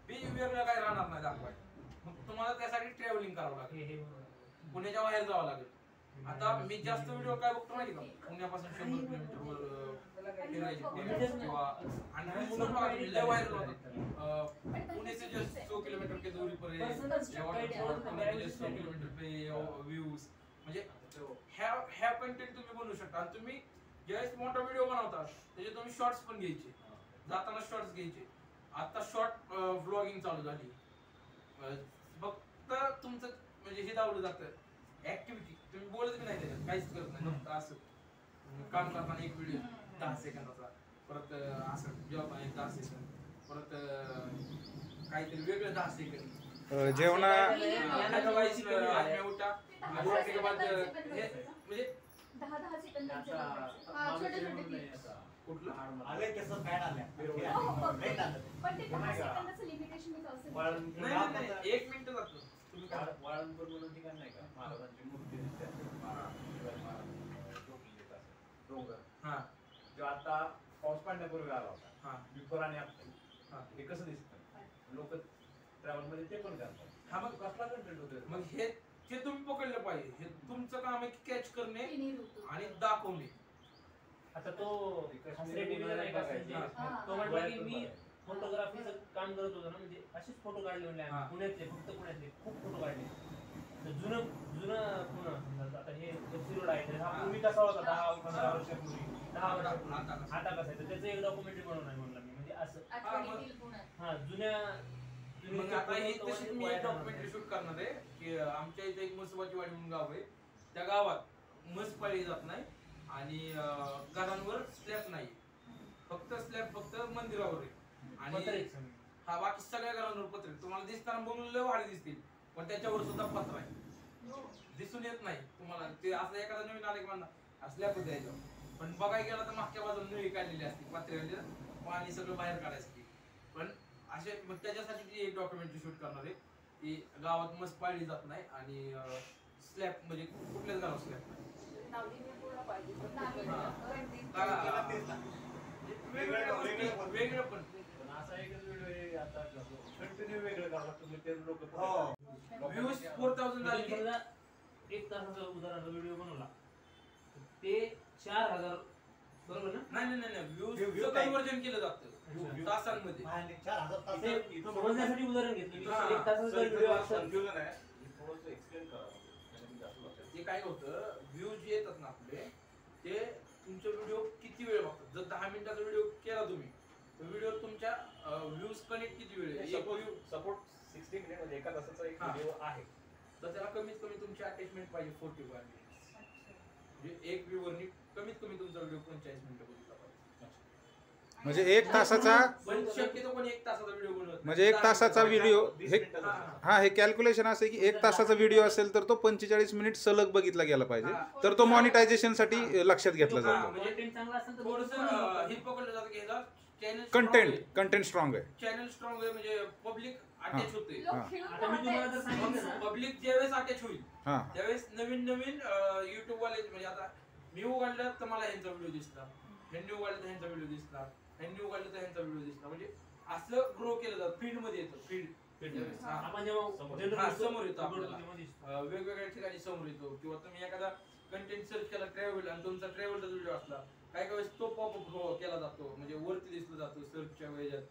वेगळं काय राहणार नाही दाखवायचं. मग तुम्हाला त्यासाठी ट्रॅव्हलिंग करावं लागेल, पुण्याच्या बाहेर जावं लागेल. आता मी जास्त व्हिडिओ काय बघतो माहिती का? पुण्यापासून 100 किलोमीटरवर फिरायचे किंवा आणि मुलं बघा तुम्ही लय व्हायरल होतात. पुणे से जस्ट 100 किलोमीटर के दूरी पर है, 100 किलोमीटर पे व्ह्यूज. म्हणजे ह्या कंटेंट तुम्ही बनवू शकता. आणि तुम्ही ज्यावेळेस मोठा व्हिडिओ बनवता त्याचे तुम्ही शॉर्ट्स पण घ्यायचे. जाताना शॉर्ट्स घ्यायचे. आता शॉर्ट व्लॉगिंग चालू झाली. फक्त तुमचं म्हणजे हे दावलं जातं ऍक्टिव्हिटी. तुम्ही बोलत नाही त्याच्यात, काहीच करत नाही. फक्त असं काम करताना एक व्हिडिओ 10 सेकंदाचा, परत असं जेव्हा 10 सेकंद, परत काहीतरी वेगळं 10 सेकंद जेवणा उठा म्हणजे 10 सेकंदाचे छोटे छोटे कुठलं आले केसं काय आल्या पण ते 10 सेकंदाचं लिमिटेशन मी कसं नाही 1 मिनिट जातो. तुम्ही काय वाळंदपूर म्हणून ठिकाण नाही का? महाराजांची मूर्ती दिसते. डोंगर. हा जो आता पाऊस पडण्यापूर्वी आला होता. हा बिफोर आणि आफ्टर. हे कसं दिसतं? लोक ट्रॅव्हल मध्ये ते पण करतात. हा मग कसला कंटेंट होतोय? मग हे तुम्ही पकडलं पाहिजे. हे तुमचं काम आहे की कॅच करणे तिन्ही ऋतू. आणि दाखवणे. आता तो टीव्हीला नाही का संजय, तो म्हटला की मी फोटोग्राफीचं काम करत होतो ना, म्हणजे असेच फोटो काढले म्हणले आम्ही पुण्यातले, फक्त पुण्यातले खूप फोटो काढले. जुनं पुणे समजा आता हे एफसी रोड आहे, हा पूर्वी कसा होता 10-15 वर्षापूर्वी, 10 वर्षापूर्वी आता कसा आहे, तर त्याचं एक डॉक्युमेंटरी बनवणार म्हणलं मी. म्हणजे असं आठवणीतील पुण्यात. हा जुन्या मग आता ही तशी मी एक डॉक्युमेंटरी शूट करणार आहे की आमच्या इथे एक मसुबाची वाडी म्हणून गाव आहे. त्या गावात म्हस पाळली जात नाही आणि घरांवर स्लॅब नाही, फक्त स्लॅब फक्त मंदिरावर आहे. आणि हा बाकी सगळ्या घरांवर पत्रे. तुम्हाला दिसताना बंगले वाढे दिसतील पण त्याच्यावर सुद्धा पत्र आहे, दिसून येत नाही तुम्हाला. ते असं एखादा नवीन आले की म्हणा स्लॅब द्यायचं, पण बघायला गेला तर मागच्या बाजूला नळी काढलेली असते पत्र्यामध्ये, पाणी सगळं बाहेर काढायचं. पण असे मग त्याच्यासाठी ती एक डॉक्युमेंटरी शूट करणार आहे की गावात म्हस पाळली जात नाही आणि स्लॅब म्हणजे कुठल्याच गावात स्लॅब नाही. वेगळं पण असा एकच व्हिडिओ आहे आता कंटिन्यू वेगळं करावं लागतं म्हणजे ते लोक व्ह्यूज 4000 झाले. एक तासाचा उदाहरणार्थ व्हिडिओ बनवला ते 4000 बरोबर ना? नाही नाही नाही व्ह्यूज कन्वर्जन केलं जातं तासांमध्ये. समजण्यासाठी उदाहरण घेतलं. एक तासाचा व्हिडिओ असेल थोडंसं एक्सप्लेन करा. ते काय होतं व्ह्यूज येतात ना आपले, ते तुमचा व्हिडिओ किती वेळ बघतात. जर 10 मिनिटाचा व्हिडिओ केला तुम्ही तर व्हिडिओ तुमच्या व्ह्यूज कनेक्ट किती वेळ आहे. सपोर्ट 60 मिनिट म्हणजे एका तासाचा एक व्हिडिओ आहे तर त्याला कमीत कमी तुमची अटॅचमेंट पाहिजे 45 मिनिट्स. म्हणजे एक व्ह्यूवरनी कमीत कमी तुमचा व्हिडिओ 45 मिनिटं बघितला पाहिजे. म्हणजे एक तासाचा, पण शक्यतो कोणी एक तासाचा व्हिडिओ बनवत म्हणजे एक तासाचा व्हिडिओ हे हा हे कॅल्क्युलेशन असं की एक तासाचा व्हिडिओ असेल तर तो 45 मिनिट सलग बघितला गेला पाहिजे, तर तो मॉनिटायझेशन साठी लक्षात घेतला जातो. म्हणजे चांगला असेल तर थोडंसं हे पकडलं जातं की ह्याला चॅनल कंटेंट स्ट्रॉंग आहे. चॅनल स्ट्रॉंग आहे म्हणजे पब्लिक अटॅच होते. आता मी तुम्हाला जर सांगितलं ना पब्लिक ज्यावेळेस अटॅच होईल हा त्यावेळेस नवीन युट्यूब वाले म्हणजे आता मी उघडलं तर मला ह्यांचा व्हिडिओ दिसला, ह्यांनी उघडलं तर ह्यांचा व्हिडिओ दिसला, ह्यांनी उघडलं तर ह्यांचा व्हिडिओ दिसला. म्हणजे असं ग्रो केलं जातं. फीड मध्ये येतं. फीड आपण जेव्हा समोर येतो आपल्याला वेगवेगळ्या ठिकाणी समोर येतो. किंवा तुम्ही एखादा कंटेंट सर्च केला ट्रॅव्हल आणि तुमचा ट्रॅव्हलचा व्हिडिओ असला काही वेळेस तो पॉपअप केला जातो म्हणजे वरती दिसला जातो सर्चच्या वेळेत.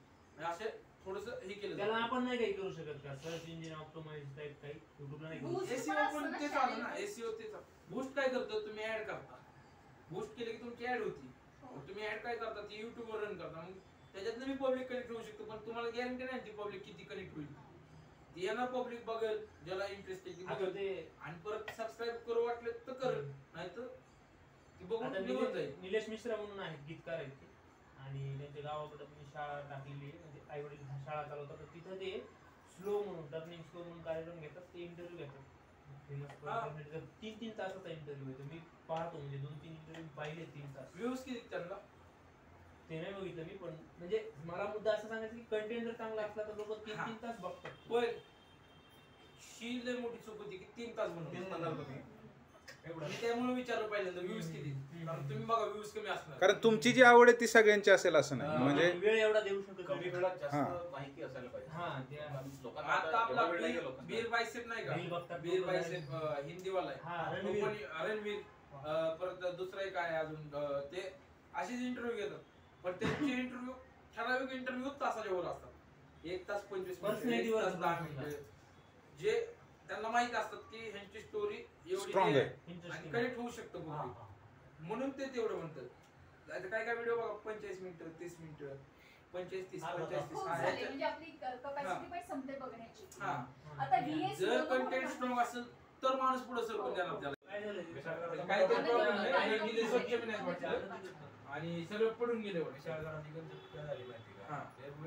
असे थोडस हे केलं त्याला आपण नाही काही करू शकत का? सर्च इंजिन ऑप्टिमाइज टाइप काही युट्यूबला नाही. एसईओ पण तेच आलं ना. एसईओ तेच बूस्ट काय करतं तुम्ही ऍड करता. बूस्ट केले की तुमची ऍड होती. तुम्ही ऍड काय करता ती YouTube वर रन करता. मग त्याच्यात मी पब्लिक कनेक्ट होऊ शकतो पण तुम्हाला गॅरंटी नाही ती पब्लिक किती कनेक्ट होईल. ती येणार पब्लिक बघेल ज्याला इंटरेस्ट आहे ती बघेल आणि परत सबस्क्राईब करू वाटले तर करेल, नाहीतर ती बघून निघून जाईल. निलेश मिश्रा म्हणून आहेत गीतकार आहेत ते आणि त्यांच्या गावाकडे मी शाळा टाकलेली आहे म्हणजे आई वडील शाळा चालवतात तर तिथं ते स्लो म्हणून टर्निंग स्लो म्हणून कार्यक्रम घेतात. ते इंटरव्ह्यू घेतात. 3-3 तासाचा इंटरव्ह्यू आहे. मी पाहतो म्हणजे 2-3 इंटरव्ह्यू पाहिले 3 तास. व्ह्यूज किती त्यांना ते नाही बघितलं मी पण म्हणजे मला मुद्दा असं सांगायचं की कंटेंट जर चांगला असला तर लोक 3-3 तास बघतात. पण शी लय मोठी चूक होती की 3 तास बनवतो. मी त्यामुळे विचारलं पहिल्यांदा व्ह्यूज किती, कारण तुम्ही बघा व्ह्यूज कमी असणार. कारण तुमची जी आवड आहे ती सगळ्यांची असेल असं नाही. म्हणजे वेळ एवढा देऊ शकत कमी वेळात जास्त माहिती असायला पाहिजे. हा आता आपला बीर बायसेप नाही का, बीर बायसेप हिंदीवाला आहे रणवीर, परत दुसरा एक आहे अजून ते असेच इंटरव्ह्यू घेतात. पण त्यांचे इंटरव्ह्यू ठराविक इंटरव्ह्यू तासाच्या वर असतात. 1 तास 25 मिनिट, 1 तास 10 मिनिट. जे त्यांना माहित असतात की ह्यांची स्टोरी एवढी आणि कनेक्ट होऊ शकतो म्हणून ते तेवढं म्हणतात. काय काय व्हिडिओ बघा 45 मिनिटं 30 मिनिटं 25-30 म्हणजे आपली कॅपॅसिटी पण संपते बघण्याची. हा आता VS जर कंटेंट स्ट्रॉंग असेल तर माणूस पुढे सरकून देणार त्याला. काय ते प्रॉब्लेम नाही. गेले स्वच्छ बी नाही वाटलं आणि सगळं पडून गेले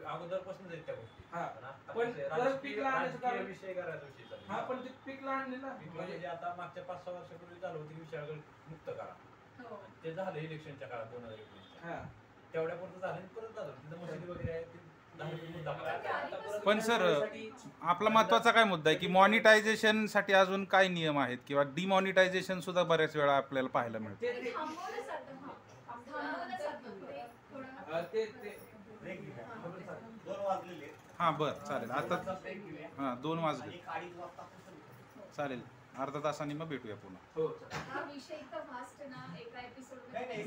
अगोदरपासून त्या गोष्टी. पण परत पीकला आणायचं कारण विषय करायचा विषय चालू. हा पण ते पीकला आणले ना म्हणजे आता मागच्या 5-6 वर्षापूर्वी चालू होती विशाळगड मुक्त करा. ते झालं इलेक्शनच्या काळात 2019. तेवढ्यापुरतं झालं आणि परत झालं. तिथं मशिदी वगैरे आहे पण सर आपला महत्वाचा काय मुद्दा आहे की मॉनिटायझेशन साठी अजून काय नियम आहेत किंवा डिमॉनिटायझेशन सुद्धा बऱ्याच वेळा आपल्याला पाहायला मिळतं. हा बरं चालेल. आता हा 2 वाजले चालेल. अर्धा तासांनी मग भेटूया पुन्हा. हा विषय इतका व्हास्ट आहे ना एका एपिसोड नाही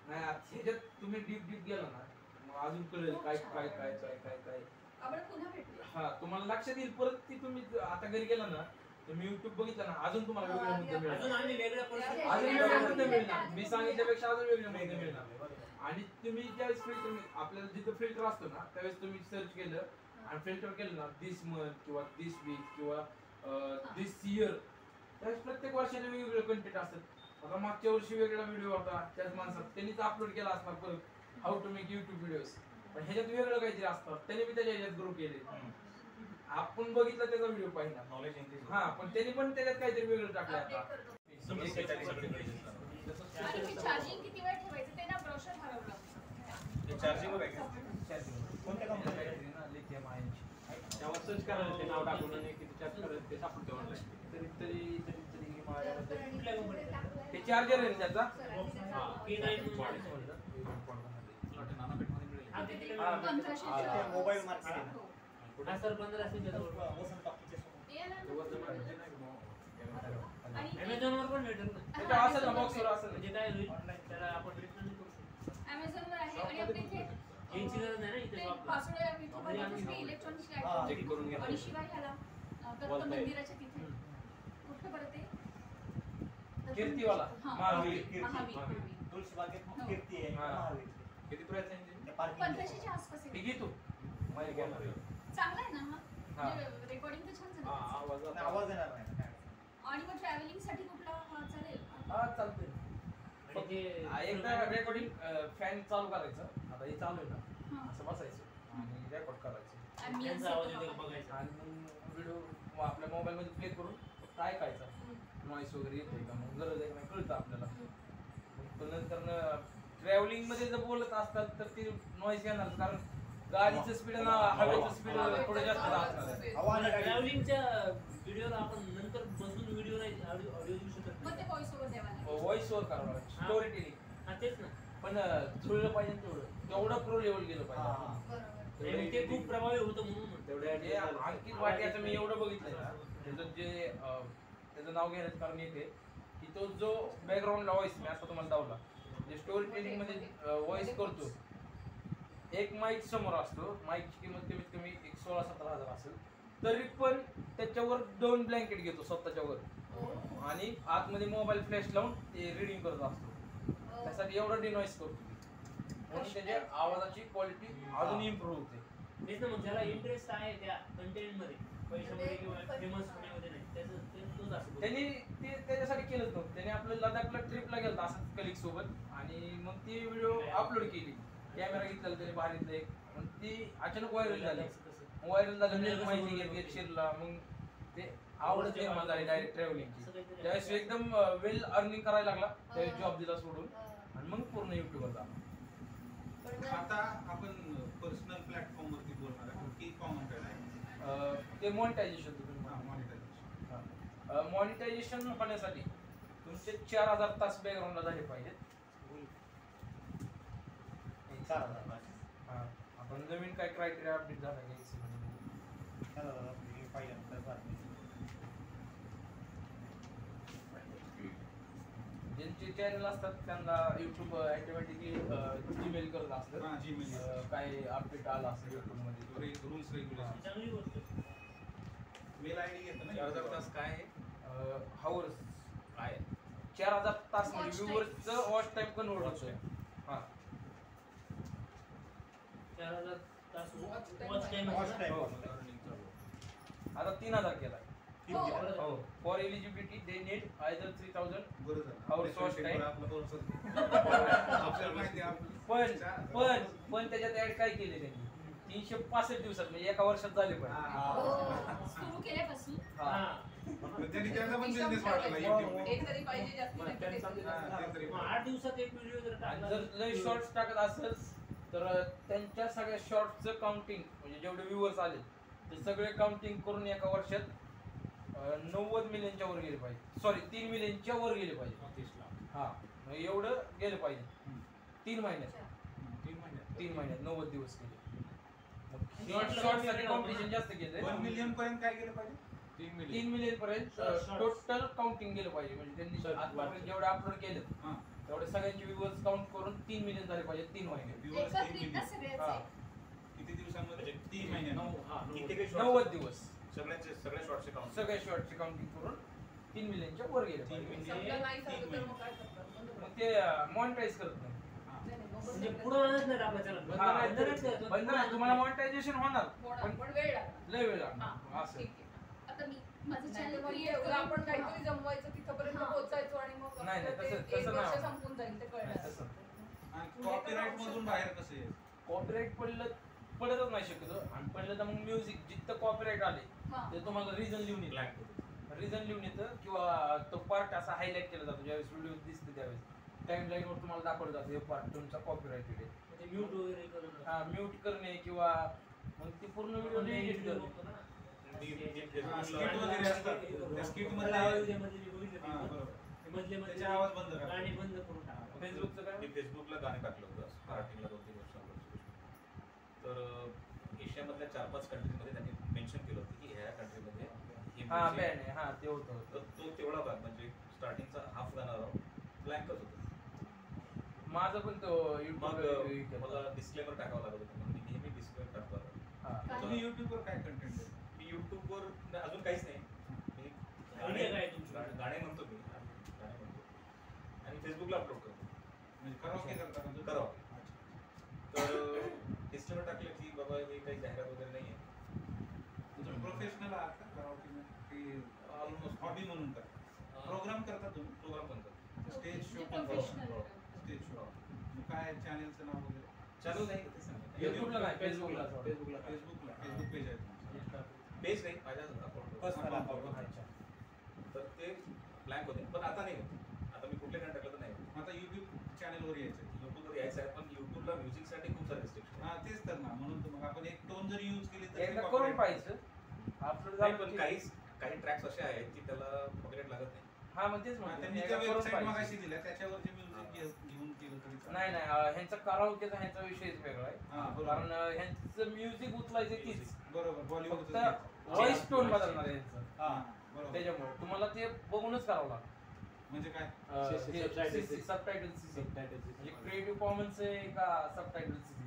ह्याच्यात तुम्ही डीप गेला ना मग अजून कळेल काय काय काय काय काय काय आपण पुन्हा भेटूया. हा तुम्हाला लक्षात येईल. परत ती तुम्ही आता घरी गेला ना तर मी युट्यूब बघितलं ना अजून तुम्हाला वेगळं मुद्दा मिळेल. अजून वेगळं मुद्दा मिळणार. मी सांगितल्यापेक्षा अजून वेगळं मुद्दा मिळणार. आणि तुम्ही ज्यावेळेस फिल्टर आपल्याला जिथं फिल्टर असतो ना त्यावेळेस तुम्ही सर्च केलं आणि फिल्टर केलं ना दिस मंथ किंवा दिस वीक किंवा दिस इयर त्यावेळेस प्रत्येक वर्षाने वेगवेगळे कंटेंट असतात. आता मागच्या वर्षी वेगळा व्हिडिओ होता त्याच माणसात, त्यांनीच अपलोड केला असणार परत how to make YouTube videos, पण ह्याच्यात वेगळं काहीतरी असतं, त्यांनी बी त्याच्या ह्याच्यात ग्रुप केले. आपण बघितलं त्याचा व्हिडिओ पाहिला नॉलेज इनक्रीज. हा, पण त्यांनी पण त्याच्यात काहीतरी वेगळं टाकलं आता. चार्जिंग किती वेळ ठेवायचं ते ना ब्रोशर हरवलं. चार्जिंग वर आहे का? कोणत्या कंपनीचं? लिथियम आयनची. त्यावर सर्च करायला ते नाव टाकून आणि किती चार्ज करायचं ते सापडतं ऑनलाईन. तरी कुठल्या कंपनीचं? ते चार्जर आहे ना त्याचा. मोबाईल मार्केट आहे ना. सर 1500 च्या जवळ. वसंत टॉकीजच्या समोर. Amazon वर पण भेटेल ना. त्याच्या असेल ना बॉक्सवर असेल. म्हणजे काय होईल त्याला आपण रिटर्न करू शकतो. Amazon वर आहे आणि आपल्या इथे घ्यायची गरज नाही ना इथे वापरायला. पासवर्ड इलेक्ट्रॉनिक्स चेक करून घ्या. आणि शिवाय ह्याला दत्त मंदिराच्या तिथे कुठलं बरं ते कीर्तीवाला महावीर. महावीर. तुळशीबागेत कीर्ती आहे, हा. महावीर. किती प्राइस आहे? त्या parking 1500 च्या आसपास हे आहे. घे तू. माहिती घ्या ना. चांगला आहे ना हा. हा रेकॉर्डिंग तर छान झालं. आवाज नाही, आवाज येणार नाही ना. आणि मग ट्रॅव्हलिंग साठी कुठला चालेल? हा चालतंय. आणि ते एकदा रेकॉर्डिंग फॅन चालू करायचं, आता हे चालू आहे ना, हा. असं बसायचं आणि रेकॉर्ड करायचं आणि मी त्यांचा आवाज येतो का बघायचा. आणि व्हिडिओ आपल्या मोबाईल मध्ये प्ले करून काय ऐकायचा, नॉईस वगैरे येतोय का, मग गरज आहे का नाही कळतं आपल्याला. मग नंतर ट्रॅव्हलिंग मध्ये जर बोलत असतात तर ती नॉईस येणार, कारण गाडीचं स्पीड ना हवेचं स्पीड थोडं जास्त असणार आहे. हवा आणि गाडी. ट्रॅव्हलिंगच्या व्हिडिओला आपण नंतर बसून व्हिडिओ नाही ऑडिओ देऊ शकत मग ते नाही. व्हॉइस ओव्हर द्यावा लागेल. व्हॉइस ओव्हर करावं लागेल, स्टोरी टेलिंग. हा तेच ना. पण जुळलं पाहिजे तेवढं प्रो लेवल गेलं हा, पाहिजे. हा. बरोबर. आणि ते खूप प्रभावी होतं म्हणून तेवढ्या म्हणजे अंकित वाटियाचं मी एवढं बघितलंय ना, त्याचं जे त्याचं नाव घेण्याचं कारण येते की तो जो बॅकग्राऊंडला व्हॉइस मी आता तुम्हाला दावला, जे स्टोरी टेलिंग मध्ये व्हॉइस करतो, एक माईक समोर असतो, माईकची किंमत कमीत कमी एक 16-17 हजार असेल, तरी पण त्याच्यावर 2 ब्लँकेट घेतो स्वतःच्या वर आणि आतमध्ये मोबाईल फ्लॅश लावून ते रिडिंग करत असतो. त्यासाठी एवढं डिनॉइस करतो म्हणून त्याच्या आवाजाची क्वालिटी अजून इम्प्रूव्ह होते. तेच ना, मग ज्याला इंटरेस्ट आहे त्या कंटेंट मध्ये, पैशामध्ये किंवा फेमस होण्यामध्ये नाही, त्याचं तोच असतो. त्यांनी ते त्याच्यासाठी केलंच नव्हतं. त्याने आपलं लडाखला ट्रिपला गेलं असं कलिग सोबत आणि मग ती व्हिडिओ अपलोड केली. कॅमेरा घेतला त्याने भारीतलं एक, मग ती अचानक व्हायरल झाली. व्हायरल झाल्यामुळे माहिती घेत शिरला, मग ते आवडत निर्माण झाली डायरेक्ट ट्रॅव्हलिंगची. त्यावेळेस एकदम वेल अर्निंग करायला लागला, त्यावेळेस जॉब दिला सोडून आणि मग पूर्ण युट्यूबवर झाला. आता आपण पर्सनल प्लॅटफॉर्म वरती बोलणार आहे की कॉमन काय आहे? ते मॉनिटायझेशन मॉनिटायझेशन. मॉनिटायझेशन होण्यासाठी तुमचे 4000 तास बॅकग्राऊंडला झाले पाहिजेत. 4,000. हा, आपण नवीन काय क्रायटेरिया अपडेट झाला घ्यायचं. 4,000 पहिल्यांदा बातमी. ज्यांचे चॅनल असतात त्यांना युट्यूब ऑटोमॅटिकली जीमेल करत असतं. हा, Gmail. काय अपडेट आला असेल युट्यूब मध्ये रूल्स रेग्युलेशन. चांगली गोष्ट आहे. मेल आयडी घेतो ना. 4000 तास काय आहे? हावर्स काय आहे? 4000 तास Watch म्हणजे time. व्ह्यूअर्सचं वॉच टाइम कन्वर्ट होतोय. हा 4000 तास वॉच टाइम Watch time. आता 3000 केलाय. हो. हो, for eligibility they need either 3000. बरं झालं. Hours watch time. आपलं थोडंसं आपल्याला माहिती आहे आपलं. पण त्याच्यात ऍड काय केले त्यांनी 365 दिवसात म्हणजे एका वर्षात झाले पण. सुरू केल्यापासून हा. त्यांनी त्यांचा पण बिझनेस वाढवला YouTube. एक तरी पाहिजे जास्तीत जास्त. मग 8 दिवसात एक व्हिडिओ जर आणि टाकला जर लय शॉर्ट्स टाकत असेल तर त्यांच्या सगळ्या शॉर्ट्सचं काउंटिंग म्हणजे जेवढे व्ह्यूअर्स आले ते सगळे काउंटिंग करून एका वर्षात 90 मिलियनच्या वर गेले पाहिजे. सॉरी 3 मिलियनच्या वर गेले पाहिजे. 30 लाख. हा, मग एवढं गेलं पाहिजे 3 महिन्यात. 3 महिन्यात 90 दिवस केले. शॉर्टसाठी कॉम्पिटिशन जास्त केलंय. 1 मिलियन पर्यंत काय केलं पाहिजे? 3 मिलियन. 3 मिलियन पर्यंत टोटल काउंटिंग गेलं पाहिजे. म्हणजे त्यांनी आतापर्यंत जेवढे अपलोड केले हा. तेवढे सगळ्यांचे व्ह्यूअर्स काउंट करून 3 मिलियन झाले पाहिजे 3 महिने. Viewers 3 एकत्रित मिलियन. सगळ्याचे. किती दिवसांमध्ये? 3 महिन्यांनी. किती काही shorts? 90 दिवस सगळ्यांचे सगळे शॉर्टचे काउंट. सगळ्या शॉर्टची काउंटिंग करून 3 मिलियनच्या वर गेले 3 पाहिजे. मिलियन. समजा नाही 3 झालं तर महिने. मग काय करतात? मग ते मॉनिटाईज करत नाही. म्हणजे पुढे आणत नाही आपल्या चॅनल बंद नाही, तुम्हाला मॉनिटायझेशन होणार होणार, पण पण वेळ लागणार. लय वेळ हा, लागणार असं. ठीक आहे. आता मी माझं चॅनल आपण काहीतरी जमवायचं तिथपर्यंत पोहोचायचो आणि मग नाही, ते तसं एक वर्ष नाही. संपून जाईल ते कळणार. कॉपीराइट मधून बाहेर कसं आहे? कॉपीराइट पडतच नाही शक्यतो, आणि पडलं तर मग म्युझिक जिथं कॉपीराइट आले ते तुम्हाला रिझन लिहून येईल, रिझन लिहून येतं, किंवा तो पार्ट असा हायलाइट केला जातो ज्यावेळेस व्हिडिओ दिसते त्यावेळेस टाइमलाईन वर तुम्हाला दाखवलं जातं हे पार्ट तुमचा कॉपीराइटेड आहे. म्यूट वगैरे करून हा, म्यूट करणे किंवा मग ती पूर्ण व्हिडिओ डिलीट करणे. स्किट वगैरे असतात त्या स्किट मध्ये त्याचे आवाज बंद करा. गाणी बंद करून टाका. फेसबुकचं काय? मी फेसबुकला गाणे टाकलं होतं स्टार्टिंगला 2-3 वर्षांपूर्वी. तर एशियामधल्या 4-5 कंट्रीमध्ये त्यांनी मेन्शन केलं होतं की ह्या कंट्रीमध्ये हा बॅन आहे, हा ते होतं. तर तो तेवढा भाग म्हणजे स्टार्टिंगचा हाफ गाणं ब्लँकच होतं. माझं पण तो मग युट्यूब मला डिस्क्लेमर टाकावं लागत होतं, म्हणून मी नेहमी डिस्क्लेमर टाकतो. तुम्ही युट्यूबवर काय कंटेंट आहे? मी युट्यूबवर अजून काहीच नाही, मी गाणे म्हणतो, मी गाणे म्हणतो आणि फेसबुकला अपलोड करतो. म्हणजे कराओके करता का? कराओके. तर डिस्क्लेमर टाकलं की बाबा हे काही जाहिरात वगैरे नाही आहे. तुम्ही प्रोफेशनल आहात का कराओके की ऑलमोस्ट हॉबी म्हणून करता? प्रोग्राम करता तुम्ही? प्रोग्राम पण करतो, स्टेज शो पण करता? Stage show. काय चॅनलचं नाव वगैरे? चॅनल नाही ते सांगा. युट्यूबला नाही, फेसबुकला. फेसबुक पेज आहे तुमचं? पेज नाही, माझ्या अकाउंट. तर ते ब्लँक होते, पण आता नाही होत. आता मी कुठले गाणं टाकलं तर नाही होत. आता युट्यूब चॅनलवर यायचं. युट्यूबवर यायचं आहे, पण युट्यूबला म्युझिकसाठी खूप सारे रिस्ट्रिक्शन. हा तेच तर ना, म्हणून तुम्हाला आपण एक टोन जर यूज केली तर एकदा करून पाहिजे आपलं नाही, पण काही ट्रॅक्स असे आहेत की त्याला कॉपीराइट लागत नाही. हा मग तेच म्हणतो त्यांनी त्या वेबसाईट मगाशी दिल्या त्याच्यावर जे म्युझिक घेऊन केलं तरी चालेल. नाही ह्यांचा कराओकेचा ह्यांचा विषयच वेगळा आहे, कारण ह्यांचं म्युझिक उचलायचं तीच बरोबर, बॉलिवूड फक्त व्हॉइस टोन बदलणार आहे ह्यांचं. बरोबर. त्याच्यामुळे तुम्हाला ते बघूनच करावं लागतं. म्हणजे काय? सबटायटल सीसी म्हणजे क्रिएटिव्ह कॉमन्स आहे का सबटायटल सीसी,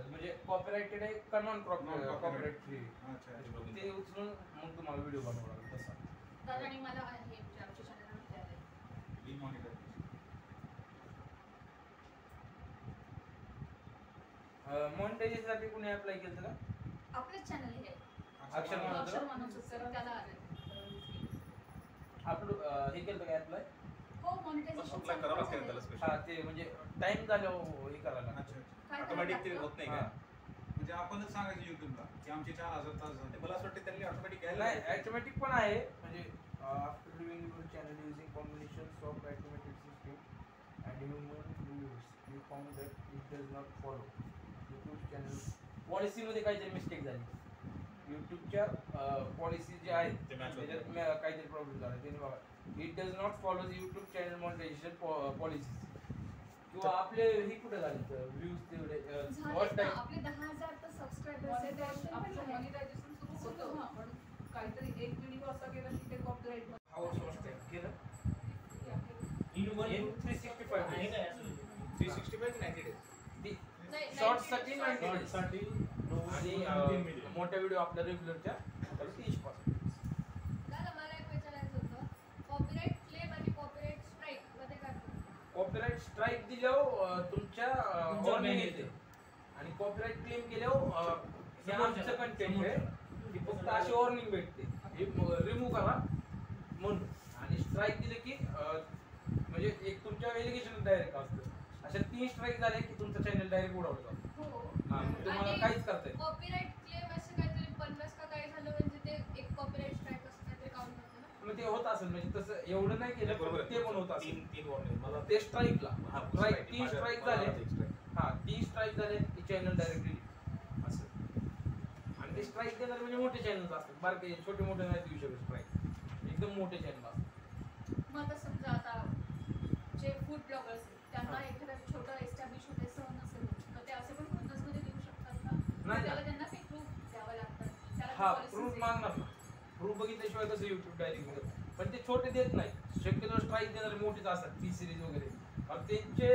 म्हणजे कॉपीराइटेड आहे का नॉन कॉपीराइट फ्री, ते उचलून मग तुम्हाला व्हिडिओ बनवावा लागेल तसा. दादा आणि मला हे आमच्या चॅनलला मॉनिटायझेशन साठी कोणी अप्लाय केलं का? आपलंच चॅनल हे अक्षर त्याला आपलं हे केलं का अप्लाय? हो, मॉनिटायझेशन अप्लाय करावं लागतं त्याला स्पेशल. हा, ते म्हणजे टाइम झाल्यावर हे करायला लागतं. ऑटोमॅटिक ते होत नाही का? म्हणजे आपणच सांगायचं युट्यूबला की आमचे 4000 तास झाले. मला असं वाटतं त्यांनी ऑटोमॅटिक घ्यायला नाही, ऑटोमॅटिक पण आहे, म्हणजे after doing your channel using combinations of automatic system and human views you found that it does not follow YouTube channel पॉलिसीमध्ये काहीतरी मिस्टेक झाली. यूट्यूबच्या पॉलिसी जे आहेत त्याच्यात काहीतरी प्रॉब्लेम झाला. त्यांनी बघा, it does not follow the YouTube channel monetisation policies, किंवा आपले ही कुठे झाले व्ह्यूज तेवढे आपले 10,000 तर सबस्क्रायबर्स आहेत. आपलं मॉनिटायझेशन सुरू होतं, पण काहीतरी एक व्हिडिओ असा गेला की ते कॉपीराइट केलं. 365 आहे काय असं? 365 90 डेज. शॉर्ट साठी 90 days. आणि मोठ्या व्हिडिओ आपल्या रेग्युलरच्या 30%. दादा मला एक विचारायचं होतं, कॉपीराइट क्लेम आणि कॉपीराइट स्ट्राईक मध्ये काय फरक आहे? कॉपीराइट स्ट्राईक दिल्यावर तुमच्या वॉर्निंग येते, आणि कॉपीराइट क्लेम केल्यावर हे आमचं कंटेंट आहे की फक्त अशी वॉर्निंग भेटते रिमूव्ह करा म्हणून, आणि स्ट्राईक दिले की म्हणजे एक तुमच्या एलिगेशन डायरेक्ट असतं. अशा 3 स्ट्राईक झाले की तुमचं चॅनल डायरेक्ट उडवलं जातं. तुम्हाला काहीच करता येत. कॉपीराइट क्लेम असं काहीतरी 50 का काय झालं म्हणजे ते एक कॉपीराइट स्ट्राईक असं काहीतरी काउंट होतं ना? मग ते होत असेल, म्हणजे तसं एवढं नाही केलं बरोबर, ते पण होत असेल. 3 वॉर्निंग मला ते स्ट्राईकला स्ट्राईक 3 माझ्या- स्ट्राईक मला झाले. एक strike. हा, 3 स्ट्राईक झाले की चॅनल डायरेक्ट डिलीट असं. आणि ते स्ट्राईक देणार म्हणजे मोठे चॅनल असतात, बारके छोटे मोठे नाही देऊ शकत स्ट्राईक, एकदम मोठे चॅनल असतात. मग आता समजा आता जे फूड ब्लॉगर्स आहेत त्यांना एखादा छोटा एस्टॅब्लिश होते सहन नसेल तर ते असे पण मध्ये देऊ शकतात का? नाही, त्याला त्यांना काही प्रूफ द्यावं लागतं. हा, प्रूफ मागणार ना. प्रूफ बघितल्याशिवाय कसं युट्यूब डायरेक्ट बघत, पण ते छोटे देत नाही. शक्यतो स्ट्राईक देणारे मोठेच असतात, टी सिरीज वगैरे. त्यांचे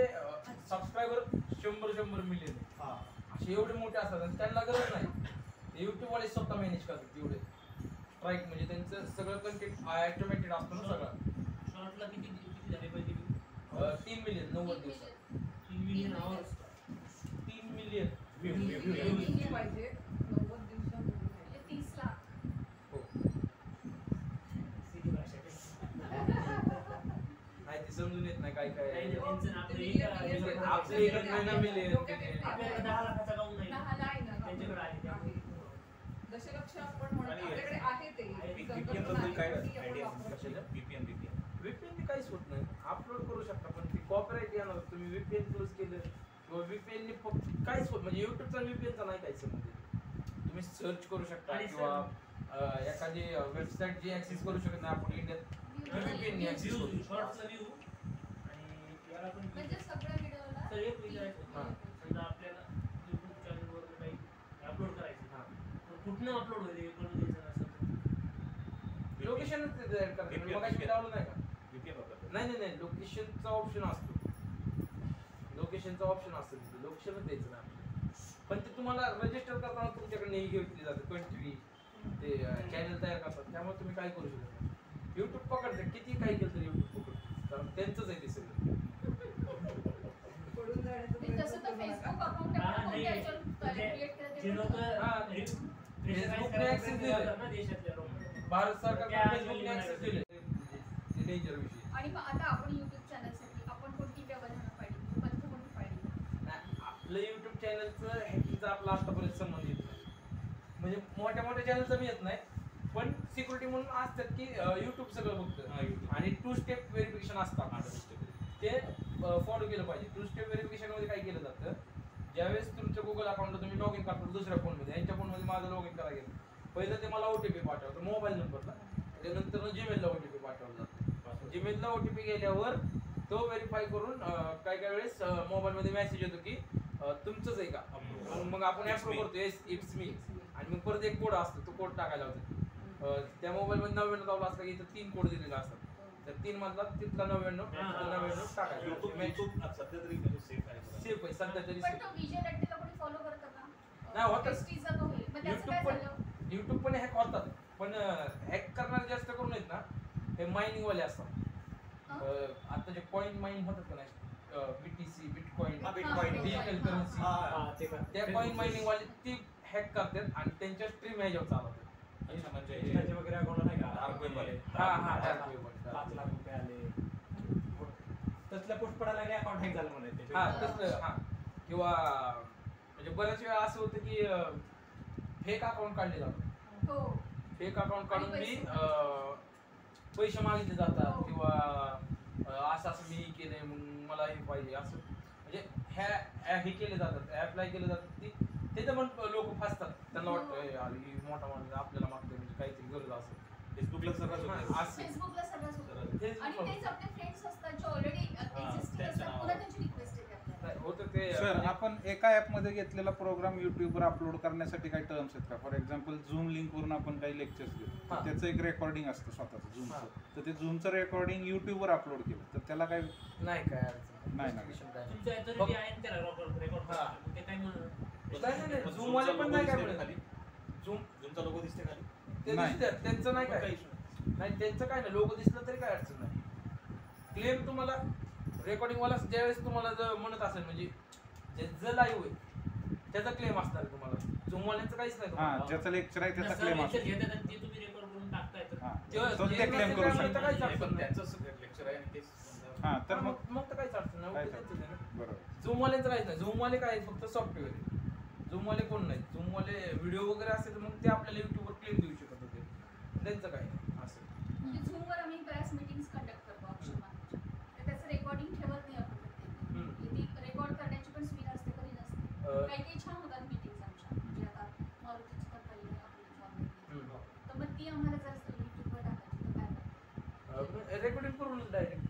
सबस्क्रायबर 100 मिलियन असे एवढे मोठे असतात, आणि त्यांना गरज नाही. ते युट्यूबवाले स्वतः मॅनेज करतात एवढे स्ट्राईक, म्हणजे त्यांचं सगळं कंटेंट ऑटोमॅटिक असतं ना सगळं. शॉर्टला किती झाले पाहिजे? 3 मिलियन 90 दिवसात. 3 मिलियन आवर्स. 3 मिलियन पाहिजे 90 दिवसांमध्ये. 30 लाख. हो. डोक्यात येते. आपल्याकडे 10 लाखाचा गाऊन नाही 10 ला आहे ना. त्यांच्याकडे आहे त्यामुळे दशलक्ष आपण म्हणतो आणि आपल्याकडे आहे ते VPN बद्दल काय ती आपण आयडिया वापरू शकतो. VPN VPN काहीच होत नाही, अपलोड करू शकता, पण ती कॉपीराइट येणार. तुम्ही VPN यूज केलं किंवा VPN काहीच होत म्हणजे युट्यूबचा VPNचा नाही काही संबंध. तुम्ही सर्च करू शकता आणि किंवा एखादी वेबसाईट जी ऍक्सेस करू शकत नाही आपण इंडियात, VPN ने ऍक्सेस करू शकतो. शॉर्ट्सचा व्ह्यू आणि याला पण म्हणजे सगळ्या व्हिडिओला तर एक विचारायचं हां. समजा आपल्याला YouTube चॅनलवर काही अपलोड करायचं हां. तर कुठनं अपलोड होईल हे कळून द्यायचं नसेल लोकेशनच ते तयार करतात. मग काय लावलं नाही का? VPN वापरतात. नाही लोकेशनचा ऑप्शन असतो, लोकेशनचा ऑप्शन असतो तिथे, लोकेशनच द्यायचं ना. पण ते तुम्हाला रजिस्टर करताना तुमच्याकडे हे घेतली जाते कंट्री, ते चॅनल तयार करतात, त्यामुळे तुम्ही काय करू शकत नाही. युट्यूब पकडते, किती काही केलं तरी युट्यूब पकडते, कारण त्यांचंच आहे ते सगळं. पडून जाण्याचं मी तसं तर प्रयत्न फेसबुक करतो. अकाउंट हां, आपण नाही. त्याच्यावर म्हणजे क्रिएट केलं जे ते लोक हां. फेसबुकने access दिलं. ना देशातल्या लोकांना भारत सरकारने त्या फेसबुकने ऍक्सेस दिले ते डेंजर विषय. आणि मग आता आपण युट्यूब चॅनलसाठी आपण कोणती व्यवस्था पाहिजे, पद्धत कोणती पाहिजे? नाही, आपलं युट्यूब चॅनलचं हॅकिंगचा आपला आतापर्यंत संबंध येत नाही. म्हणजे मोठ्या चॅनलचं मी येत नाही, पण सिक्युरिटी म्हणून असतात की युट्यूब सगळं हां, बघतं YouTube. आणि 2 स्टेप व्हेरिफिकेशन असतात, ते फॉलो केलं पाहिजे. 2 स्टेप व्हेरिफिकेशन मध्ये काय केलं जातं, ज्यावेळेस तुमच्या गुगल अकाउंटला तुम्ही लॉग इन करता दुसऱ्या फोनमध्ये, यांच्या फोनमध्ये माझं लॉग इन करायला गेलं, पहिलं ते मला OTP पाठवतं मोबाईल नंबरला, त्यानंतर जीमेलला OTP पाठवलं जातं. जीमेलला OTP गेल्यावर तो व्हेरीफाय करून काही वेळेस मोबाईलमध्ये मेसेज येतो की तुमचंच आहे का, मग आपण अप्रूव्ह करतो येस इट्स मी, आणि मग परत एक कोड असतो, तो कोड टाकायला होतो. त्या मोबाईलमध्ये 99 दावला असला की इथं 3 कोड दिलेला असतात, तर 3 मधला तिथला 99 टाकायचा. YouTube आज सध्या तरी म्हणजे सेफ आहे. सेफ आहे सध्या तरी पण safe. तो विजय लट्टेला कोणी फॉलो करतं का? नाही, होतं. ST चा तो होईल. मग त्याचं काय झालं? युट्यूब पण हॅक होतात, पण हॅक करणारे जास्त करून आहेत ना हे मायनिंग वाले असतात. आता जे कॉइन माइनिंग होतात का नाही, BTC bitcoin Bitcoin. Digital currency, हां, ते पण. त्या कॉइन माइनिंग वाले ती हॅक करतात आणि त्यांच्या स्ट्रीम ह्याच्यावर चालवतात. अच्छा, म्हणजे इंस्टाचे वगैरे अकाउंट नाही का dark web वाले. dark web वाले. 5 लाख रुपये आले तसल्या पोस्ट पडायला लागले अकाउंट हॅक झालं म्हणायचं. तसलं किंवा म्हणजे बऱ्याच वेळा असं होतं की फेक अकाउंट काढले जातात. हो. फेक अकाउंट काढून आणि मी पैसे पैसे मागितले जातात हो. किंवा असं मी केलंय म्हणून मला हे पाहिजे असं, म्हणजे हे केले जातात, अप्लाय केले जातात. ते तर पण लोक फसतात, त्यांना वाटतं अरे मोठा माणूस आपल्याला मागतोय म्हणजे काहीतरी गरज असेल. फेसबुकला सर्रास होतं. असं फेसबुकला सगळंच होतं. तेच आणि तेच आपले फ्रेंड्स असतात जे ऑलरेडी एक्झिस्टिंग त्यांचं असतात, नाव. पुन्हा त्यांची रिक्वेस्ट येते आपल्याला. होतं ते सर, आपण एका ऍप मध्ये घेतलेला प्रोग्राम युट्यूबवर अपलोड करण्यासाठी काही टर्म्स आहेत का? फॉर एक्झाम्पल झूम लिंक वरून आपण काही लेक्चर्स घेतो, हां. त्याचं एक रेकॉर्डिंग असतं स्वतःचं झूमचं, हां. तर ते झूमचं रेकॉर्डिंग युट्यूबवर अपलोड केलं तर त्याला काही नाही काय अडचण नाही ना. Restriction काय नाही. तुमच्या authority आहे ना त्याला रेकॉर्ड हां. ते काय म्हणून नाही, Zoom वाले पण नाही काय म्हणत. खाली Zoom Zoomचा लोगो दिसते खाली. ते नाही. दिसतात, त्यांचं नाही काय, नाही त्यांचं काय नाही, लोगो दिसलं तरी काय अडचण नाही. क्लेम तुम्हाला रेकॉर्डिंग वाला ज्यावेळेस तुम्हाला जर म्हणत असेल म्हणजे ज्याचं लाईव्ह आहे त्याचा क्लेम असणार आहे तुम्हाला. Zoom वाल्यांचं काहीच नाही हां, तुम्हाला. ज्याचं लेक्चर आहे त्याचा नसं क्लेम lecture असतो. घेतात आणि ते तुम्ही रेकॉर्ड करून टाकताय तर हां, जेव्हा- तो ते जेव्हा क्लेम ते करू काय शकतो. काहीच नाही, अडचण पण नाही. त्यांचं लेक्चर आहे आणि तेच हां, तर तर मग मग तर काहीच अडचण नाही, काय उलट त्यांचंच आहे ना. बरोबर. Zoom वाल्यांचं काहीच नाही. Zoom वाले काय फक्त सॉफ्टवेअर आहे. Zoom वाले कोण नाही. Zoom वाले व्हिडिओ वगैरे असते तर मग ते आपल्याला युट्यूबवर क्लेम देऊ शकत होते, त्यांचं काय नाही असं. म्हणजे झूमवर आम्ही बऱ्याच मीटिंग्स कंडक्ट करतो अक्षय मानवाच्या. तर त्याचं रेकॉर्डिंग ठेवत नाही आपण प्रत्येक. ती रेकॉर्ड करण्याची पण सुविधा असते, कधी नसते. काही काही छान होतात मीटिंग्स आमच्या, म्हणजे आता मारुतीची तर पहिली आपली जॉब, तर मग ती आम्हाला जर युट्यूबवर टाकायची तर काय करतो? रेकॉर्डिंग करून डायरेक्ट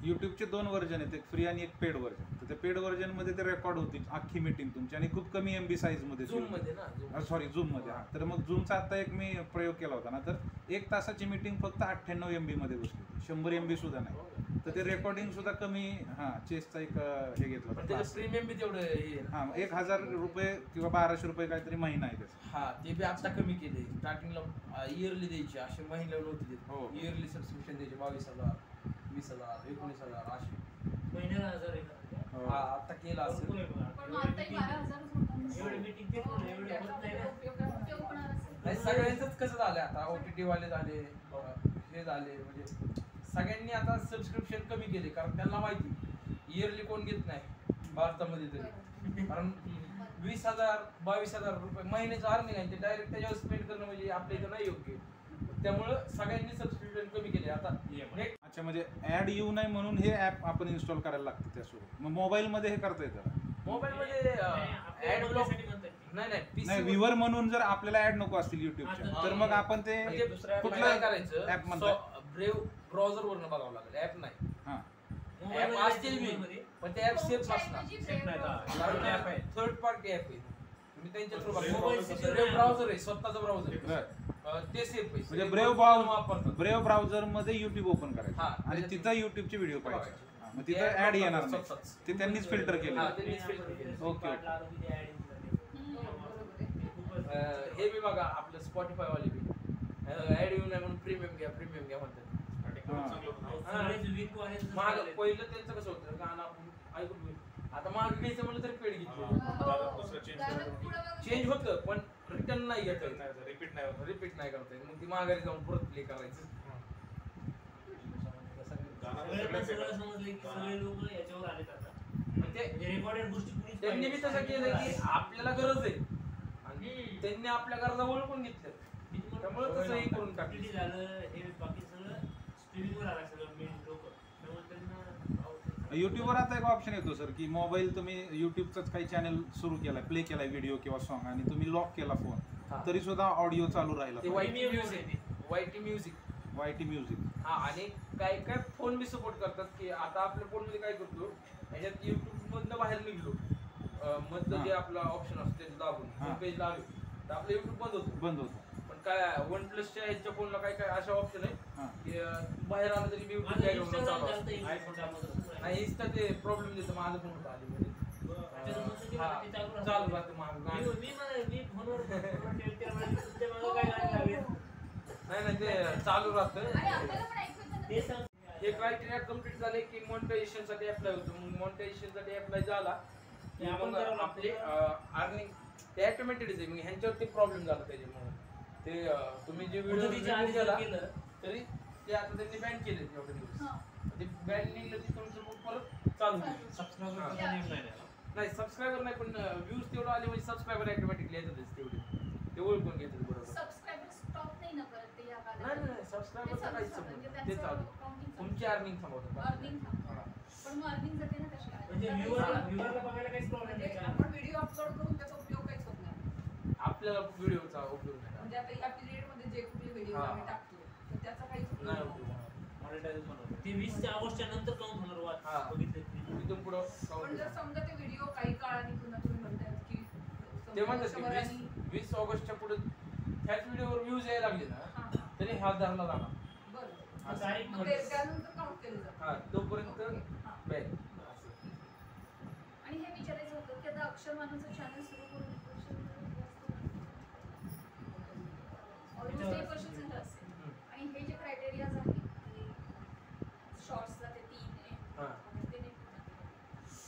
युट्यूबचे 2 व्हर्जन आहेत, एक फ्री आणि एक पेड व्हर्जन. तर ते पेड व्हर्जन मध्ये ते रेकॉर्ड होतील अख्खी मीटिंग तुमची आणि खूप कमी MB साईज मध्ये. Zoom मध्ये ना Zoom. सॉरी, झूम मध्ये. हा, तर मग झूमचा आता एक मी प्रयोग केला होता ना, तर 1 तासाची मीटिंग फक्त 98 MB मध्ये बसली होती, 100 MB सुद्धा नाही. तर ते रेकॉर्डिंग सुद्धा कमी, चेसचा एक हे घेतलं पण त्याचं होतं. प्रीमियम बी तेवढं हे आहे ना. 1000 रुपये किंवा 1200 रुपये काहीतरी महिना आहे त्याचा. हा, ते बी आता कमी केले. स्टार्टिंगला इयरली द्यायचे, असे महिन्याला नव्हते देत. हो. इयरली सबस्क्रिप्शन द्यायचे 22,000, 20,000, 19,000 असे. महिन्याला 1000 येतात. हो. हा, आता केला असेल. भरपूर आहे बघा. पण मग आताही 12,000च होतात. एवढे मीटिंग तेच होतं, एवढे होत नाही ना. उपयोग होणार असेल. नाही, सगळ्यांचंच कसं झालंय आता, OTT वाले झाले, हे झाले, म्हणजे सगळ्यांनी आता सबस्क्रिप्शन कमी केले, कारण त्यांना माहिती इयरली कोण घेत नाही भारतामध्ये तरी. कारण 20,000 22,000 रुपये महिन्याचं अर्निंग आहे ते डायरेक्ट त्याच्यावर स्पेंड करणं म्हणजे आपल्या इथं नाही योग्य. त्यामुळं सगळ्यांनी सबस्क्रिप्शन कमी केले. आता अच्छा, म्हणजे ऍड येऊ नये म्हणून हे ऍप आपण इन्स्टॉल करायला लागतं त्यासोबत. मग मोबाईल मध्ये हे करता येतं? मोबाईल मध्ये ऍड ब्लॉक नाही व्ह्यूअर म्हणून जर आपल्याला ऍड नको असतील युट्यूबच्या तर मग आपण ते कुठलं करायचं ऍप म्हणतात? ब्रेव ब्राउझर वरनं बघावं लागेल, ऍप नाही. मोबाईल ऍप असतील मी पण ते ऍप सेफ नसणार. थर्ड पार्टी ऍप आहे, तुम्ही त्यांच्या थ्रू ब्रेव ब्राउझर आहे, स्वतःचा ब्राउझर ते सेफ आहे. म्हणजे ब्रेव ब्राउझर मध्ये युट्यूब ओपन करायचं आणि तिथं युट्यूबचे व्हिडिओ पाहायचे. मग तिथं ऍड येणार नाही, ते त्यांनीच फिल्टर केलं. ओके. हे बी बघा आपलं स्पॉटीफाय वाले बी ऍड येऊ नये म्हणून प्रीमियम घ्या म्हणतात. महाग पहिलं त्यांचं कसं होतं गाणं आपण ऐकून, आता महाग घ्यायचं म्हणलं तरी पेड घेतलं, चेंज होतं पण रिटर्न नाही घेता येत, रिपीट नाही करता येत. मग ती माघारी जाऊन परत प्ले करायचं. त्यांनी बी तसं केलं की आपल्याला गरज आहे आणि त्यांनी आपल्या गरजा ओळखून घेतल्या, त्यामुळे तसंही करून टाकलं. युट्यूबवर आता एक ऑप्शन येतो सर की मोबाईल तुम्ही युट्यूबचाच काही चॅनल सुरू केलाय, प्ले केलाय व्हिडिओ किंवा सॉन्ग आणि तुम्ही लॉक केला फोन तरी सुद्धा ऑडिओ चालू राहिला. वायटी म्युझिक हा. आणि काय काय फोन बी सपोर्ट करतात की आता आपल्या फोन मध्ये काय करतो, ह्याच्यात युट्यूब मधनं बाहेर निघलो मधलं जे आपला ऑप्शन असतो ते दाबून होम पेज ला आलो तर आपलं युट्यूब बंद होतो. पण काय वन प्लसच्या ह्याच्या फोनला काय काय अशा ऑप्शन आहे की बाहेर आलं तरी मी युट्यूब नाही. इन्स्टा ते प्रॉब्लेम देतं, माझं पण होतं आधी मध्ये चालू राहतं नाही ते चालू राहतं. हे क्रायटेरिया कम्प्लीट झाले की मॉनिटायझेशन साठी अप्लाय होतो. मग मॉनिटायझेशन साठी अप्लाय झाला की मग आपले अर्निंग ते ऑटोमॅटिकच आहे. मग ह्यांच्यावरती प्रॉब्लेम झाला त्याच्यामुळे ते तुम्ही जे व्हिडिओ केला तरी ते आता त्यांनी बॅन केले एवढे दिवस. ते बॅन निघलं की तुमचं मग परत चालू नाही सबस्क्रायबर नाही पण व्ह्यूज तेवढं आले म्हणजे सबस्क्रायबर ऑटोमॅटिकली येतातच तेवढे, ते ओळखून घेतात बरोबर. सबस्क्रायबर स्टॉप नाही ना करत ते या काळात. नाही सबस्क्रायबरचा काहीच संबंध ते चालू तुमची अर्निंग थांबवतात. अर्निंग पण मग अर्निंग जाते ना कशी म्हणजे व्ह्यूअरला बघायला काहीच प्रॉब्लेम नाही. आपण व्हिडिओ अपलोड करून त्याचा उपयोग काहीच होत नाही. आपल्याला व्हिडिओचा उपयोग नाही. म्हणजे आता या पिरियड मध्ये जे कुठले व्हिडिओ आम्ही टाकतो तर त्याचा काहीच उपयोग नाही. ते 20 ऑगस्टच्या नंतर काउंट होणार बघितले तिथून पुढे. पण जर समजा ते व्हिडिओ काही काळाने पुन्हा तुम्ही म्हणताय की ते म्हणतात की 20 ऑगस्टच्या पुढे ह्याच व्हिडिओवर व्ह्यूज यायला लागले ना तरी हा धरला जाणार. त्यानंतर काउंट केलं जातं. तोपर्यंत बॅन. आणि हे विचारायचं होतं की आता अक्षर मानवचं चॅनल सुरू करून ऑलमोस्ट 1 वर्ष झालं असेल आणि हे जे क्रायटेरिया आहेत शॉर्ट्सला ते 3 आहे ते नाही पूर्ण.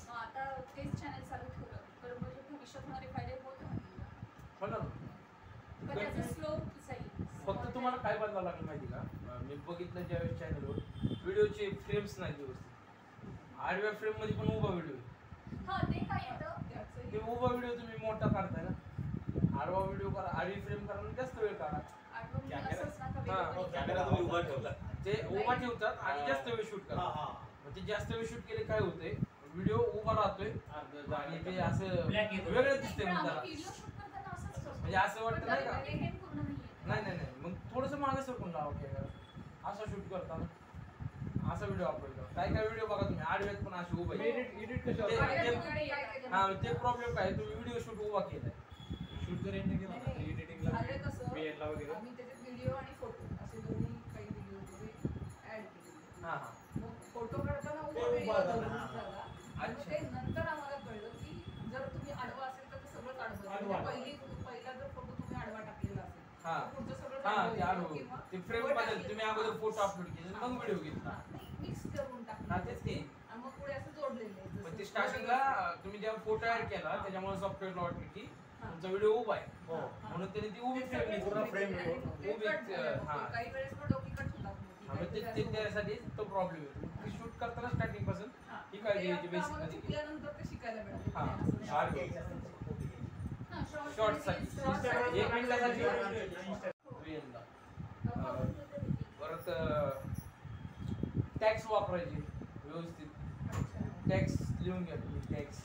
मग आता तेच चॅनल चालू ठेवलं तर म्हणजे भविष्यात होणारे फायदे होणार. पण त्याचा स्लोप जाईल. फक्त तुम्हाला काय बदलावं लागेल माहिती का, मी बघितलं ज्यावेळेस चॅनलवर व्हिडिओचे फ्रेम्स नाही व्यवस्थित. आडव्या फ्रेम मध्ये पण उभा व्हिडिओ आहे. ते काय येतं ते उभा व्हिडिओ तुम्ही मोठा काढताय ना, आडवा व्हिडिओ करा, आडवी फ्रेम करा जास्त वेळ काढा. ते उभा ठेवतात आणि जास्त वेळ शूट करतात. ते जास्त वेळ शूट केले काय होते व्हिडिओ उभा राहतोय आणि ते असं वेगळं दिसतंय म्हणजे असं वाटतं नाही का. नाही मग थोडस मागे सरकून लावा असं शूट करताना असा व्हिडिओ अपलोड करा. काय व्हिडिओ बघा तुम्ही आडव्यात पण असे उभे एडिट हा ते प्रॉब्लेम काय तुम्ही व्हिडिओ शूट उभा केलाय शूट जर एडिटिंगला वगैरे आम्ही त्याच्यात व्हिडिओ आणि फोटो असे दोन्ही काही व्हिडिओ ऍड केले. फोटो काढताना आणि ते नंतर आम्हाला कळलं की जर तुम्ही आडवा असेल तर सगळंच आडवं. पहिला जर फोटो तुम्ही आडवा टाकलेला असेल पुढचं सगळं ते फ्रेम बदल तुम्ही अगोदर फोटो अपलोड केले मग व्हिडिओ घेतला मिक्स करून टाकला तेच ते आणि मग पुढे असं जोडलेलं आहे. पण ते स्टार्टिंगला तुम्ही जेव्हा फोटो ऍड केला त्याच्यामुळे सॉफ्टवेअरला वाटलं की तुमचा व्हिडिओ उभा आहे म्हणून त्याने ती उभी फ्रेम काही वेळेस डोकी कट होतात त्यासाठी तो प्रॉब्लेम येतो. शूट करताना स्टार्टिंग पासून ही काय घ्यायची ते आता बेसिक आम्हाला मध्ये चुकल्यानंतर ते शिकायला मिळालं. हा. असं नाही. शॉर्ट घ्यायचे असेल तर फोटो घ्यायचे. हा, short Short साठी. साठी. Short साठी. एक मिनिटासाठी हो. रिअलला परत टॅक्स वापरायचे व्यवस्थित. टॅक्स लिहून घ्या तुम्ही. टॅक्स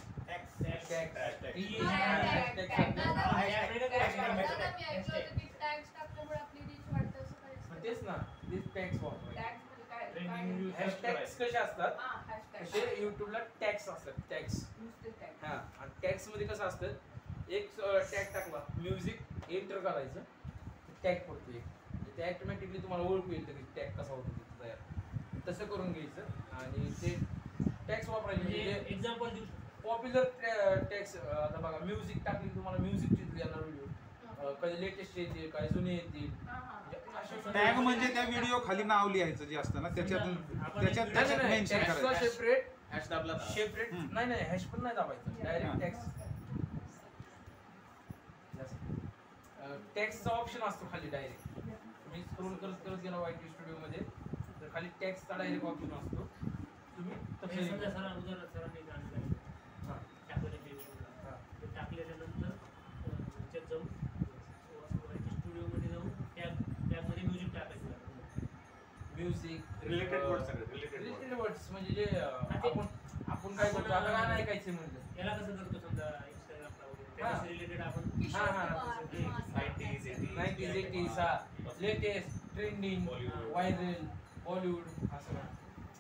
तेच ना तेच टॅक्स वापरायचे. Tags म्हणजे काय? हॅशटॅग्स कसे असतात हा, hashtag. तसे युट्यूबला टॅक्स असतात. टॅक्स नुसते tag. हा आणि टॅक्स मध्ये कसं असतं एक टॅग टाकला म्युझिक एंटर करायचं टॅग पडतो एक म्हणजे ते ऑटोमॅटिकली तुम्हाला ओळखू येतं की टॅग कसा होतो तिथं तयार. तसं करून घ्यायचं आणि ते टॅक्स वापरायचे म्हणजे एक्झाम्पल देऊ पॉप्युलर टॅक्स. आता बघा म्युझिक टाकली तुम्हाला म्युझिकची येणार व्हिडिओ कधी लेटेस्ट येतील काही जुने येतील. हा, हा. टॅग म्हणजे त्या व्हिडिओ खाली नाव लिहायचं जे असतं ना त्याच्यात मेन्शन करायचं. सेपरेट नाही हॅश पण नाही दाबायचं डायरेक्ट टॅक्स. टॅक्सचा ऑप्शन असतो खाली डायरेक्ट. तुम्ही स्क्रोल करत गेला वाईटी स्टुडिओ मध्ये तर खाली टॅक्सचा डायरेक्ट ऑप्शन असतो. तुम्ही तसं सरांनी टाकल्याच्या नंतर त्याच्यात जाऊन स्टुडिओ मध्ये जाऊन टॅगमध्ये म्युझिक टाकायचं. म्युझिक रिलेटेड वर्ड्स म्हणजे जे आपण काय करतो आता गाणं ऐकायचं म्हणलं याला कसं करतो समजा इंस्टाग्रामला वगैरे हा. त्याच्याशी रिलेटेड आपण लेटेस्ट ट्रेंडिंग व्हायरल बॉलिवूड असं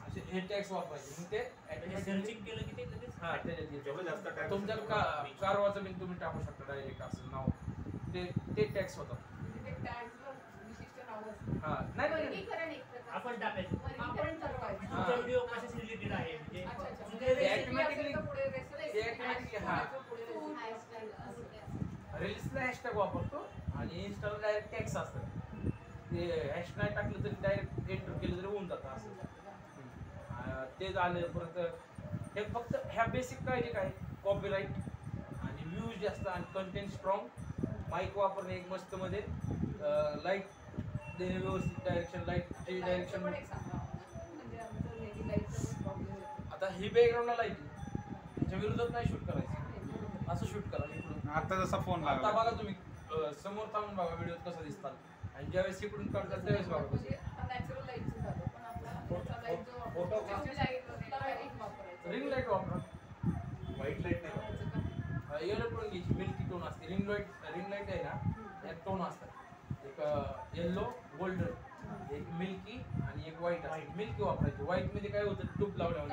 असे हे टॅक्स वापरायचे. मग ते सर्चिंग केलं की ते लगेच हा त्याच्यात जेवढं जास्त tag तुमच्या कारवाचं बिल तुम्ही टाकू शकता डायरेक्ट असं नाव ते टॅक्स होतात. म्हणजे ते tagsला विशिष्ट नाव असतं. हा नाही वर्गीकरण एक प्रकारचं. आपण टाकायचं. आपण ठरवायचं. हा. तुमचा व्हिडिओ कशाशी रिलेटेड आहे म्हणजे अच्छा, अच्छा. तुमचे म्हणजे recipe recipe automatically- असेल तर पुढे recipe. ते automatically- हा. पुढे Food, recipe. hashtag असं ते असतं. रील्सला हॅशटॅग वापरतो आणि इन्स्टाला डायरेक्ट टॅक्स असतात. ते हॅश नाही टाकलं तरी डायरेक्ट एंटर केलं तरी होऊन जातं असं. ते झालं. परत हे फक्त ह्या बेसिक काळजी काय कॉपीराईट आणि व्ह्यूज जास्त आणि कंटेंट स्ट्रॉंग माईक वापरणे एक मस्त मध्ये लाईट देणे व्यवस्थित डायरेक्शन लाईटची डायरेक्शन. पण एक सांगा. म्हणजे आमचं नेहमी लाईटचा पण प्रॉब्लेम येतो. आता ही बॅकग्राऊंडला लाईट त्याच्या विरोधात नाही शूट करायचं असं शूट करा इकडून. आता जसा फोन आता लागला बघा तुम्ही समोर थांबून बघा व्हिडिओ कसं दिसतात आणि ज्यावेळेस इकडून काढतात त्यावेळेस बघा कसं. म्हणजे नॅचरल लाईटचं झालं पण आपला लाईट जो फोटो लाईट वापरायचं. रिंग लाईट वापरा. व्हाईट लाईट नाही वापरायचं. येलो टोन घ्यायची मिल्की टोन असते. रिंग लाईट आहे ना यात टोन असतात एक येल्लो गोल्डन एक मिल्की आणि एक व्हाईट असते. मिल्की वापरायची. व्हाईट मध्ये काय होतं ट्यूब लावल्यावर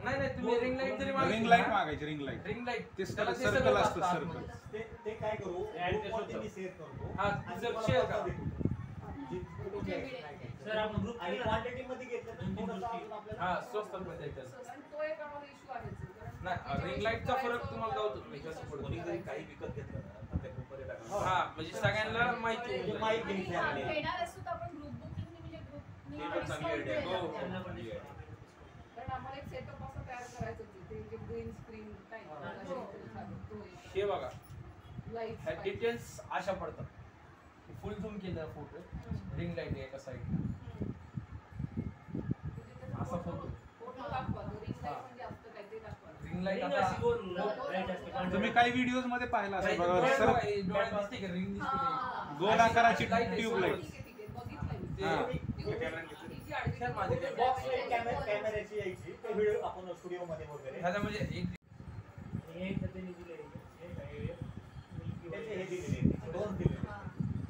नाही तुम्ही रिंग लाईट जरी रिंग लाईट मागायची. रिंग लाईट रिंग लाईट ते त्याला ते सर्कल सगळं असतं असतं सर्कल. आतमध्ये. ते काय करू Add ग्रुपवरती मी शेअर करतो हा, आणि जर तुम्हाला share पत्ता करा. देतो. जी कुठे घ्यायची, काय घ्यायची. सर आपण ग्रुप आणि क्वांटिटी मध्ये घेतलं तर थोडंसं अजून आपल्याला हा स्वस्त मध्ये त्याच्यात. आणि तो एक आम्हाला इश्यू आहेच. नाही रिंग लाईटचा फरक तुम्हाला जाऊ तुम्ही कसं पडतो. कोणी जरी काही विकत घेतलं ना तर त्या ग्रुपमध्ये टाकलं. हा म्हणजे सगळ्यांना माहिती म्हणजे होऊन माहिती जाईल. घ्यायची आहे. घेणार असतो तर आपण ग्रुप बुकिंग म्हणजे ते पण चांगली idea आहे. हो, हो. त्यांना पण discount. कारण आम्हाला एक सेटअप असं तयार करायचं होतं. ते जे ग्रीन स्क्रीन काय हे बघा लाईट ह्या डिटेल्स अशा पडतात. फुल झूम केलं फोटो रिंग लाईट एका साईड असा फोटो. फोटो दाखवा. रिंग लाईट म्हणजे असतं काहीतरी दाखवा. रिंग लाईट Ring आता अशी गोल light असते, पांढरी. तुम्ही काही व्हिडिओज मध्ये पाहिला असेल बघा डोळ्यात सर दिसते का रिंग दिसते का? गोल आकाराची Light आहे, ट्यूब सोबत. लाईट. ठीक आहे बघितलंय. ते- हा. ही जी आडवी सर, माझे ते बॉक्स लाईट कॅमेऱ्याची यायची ते व्हिडिओ आपण स्टुडिओ मध्ये वगैरे ह्याचा म्हणजे एक हे त्यांनी दिले त्याचे हे दिलेले दोन दिलेले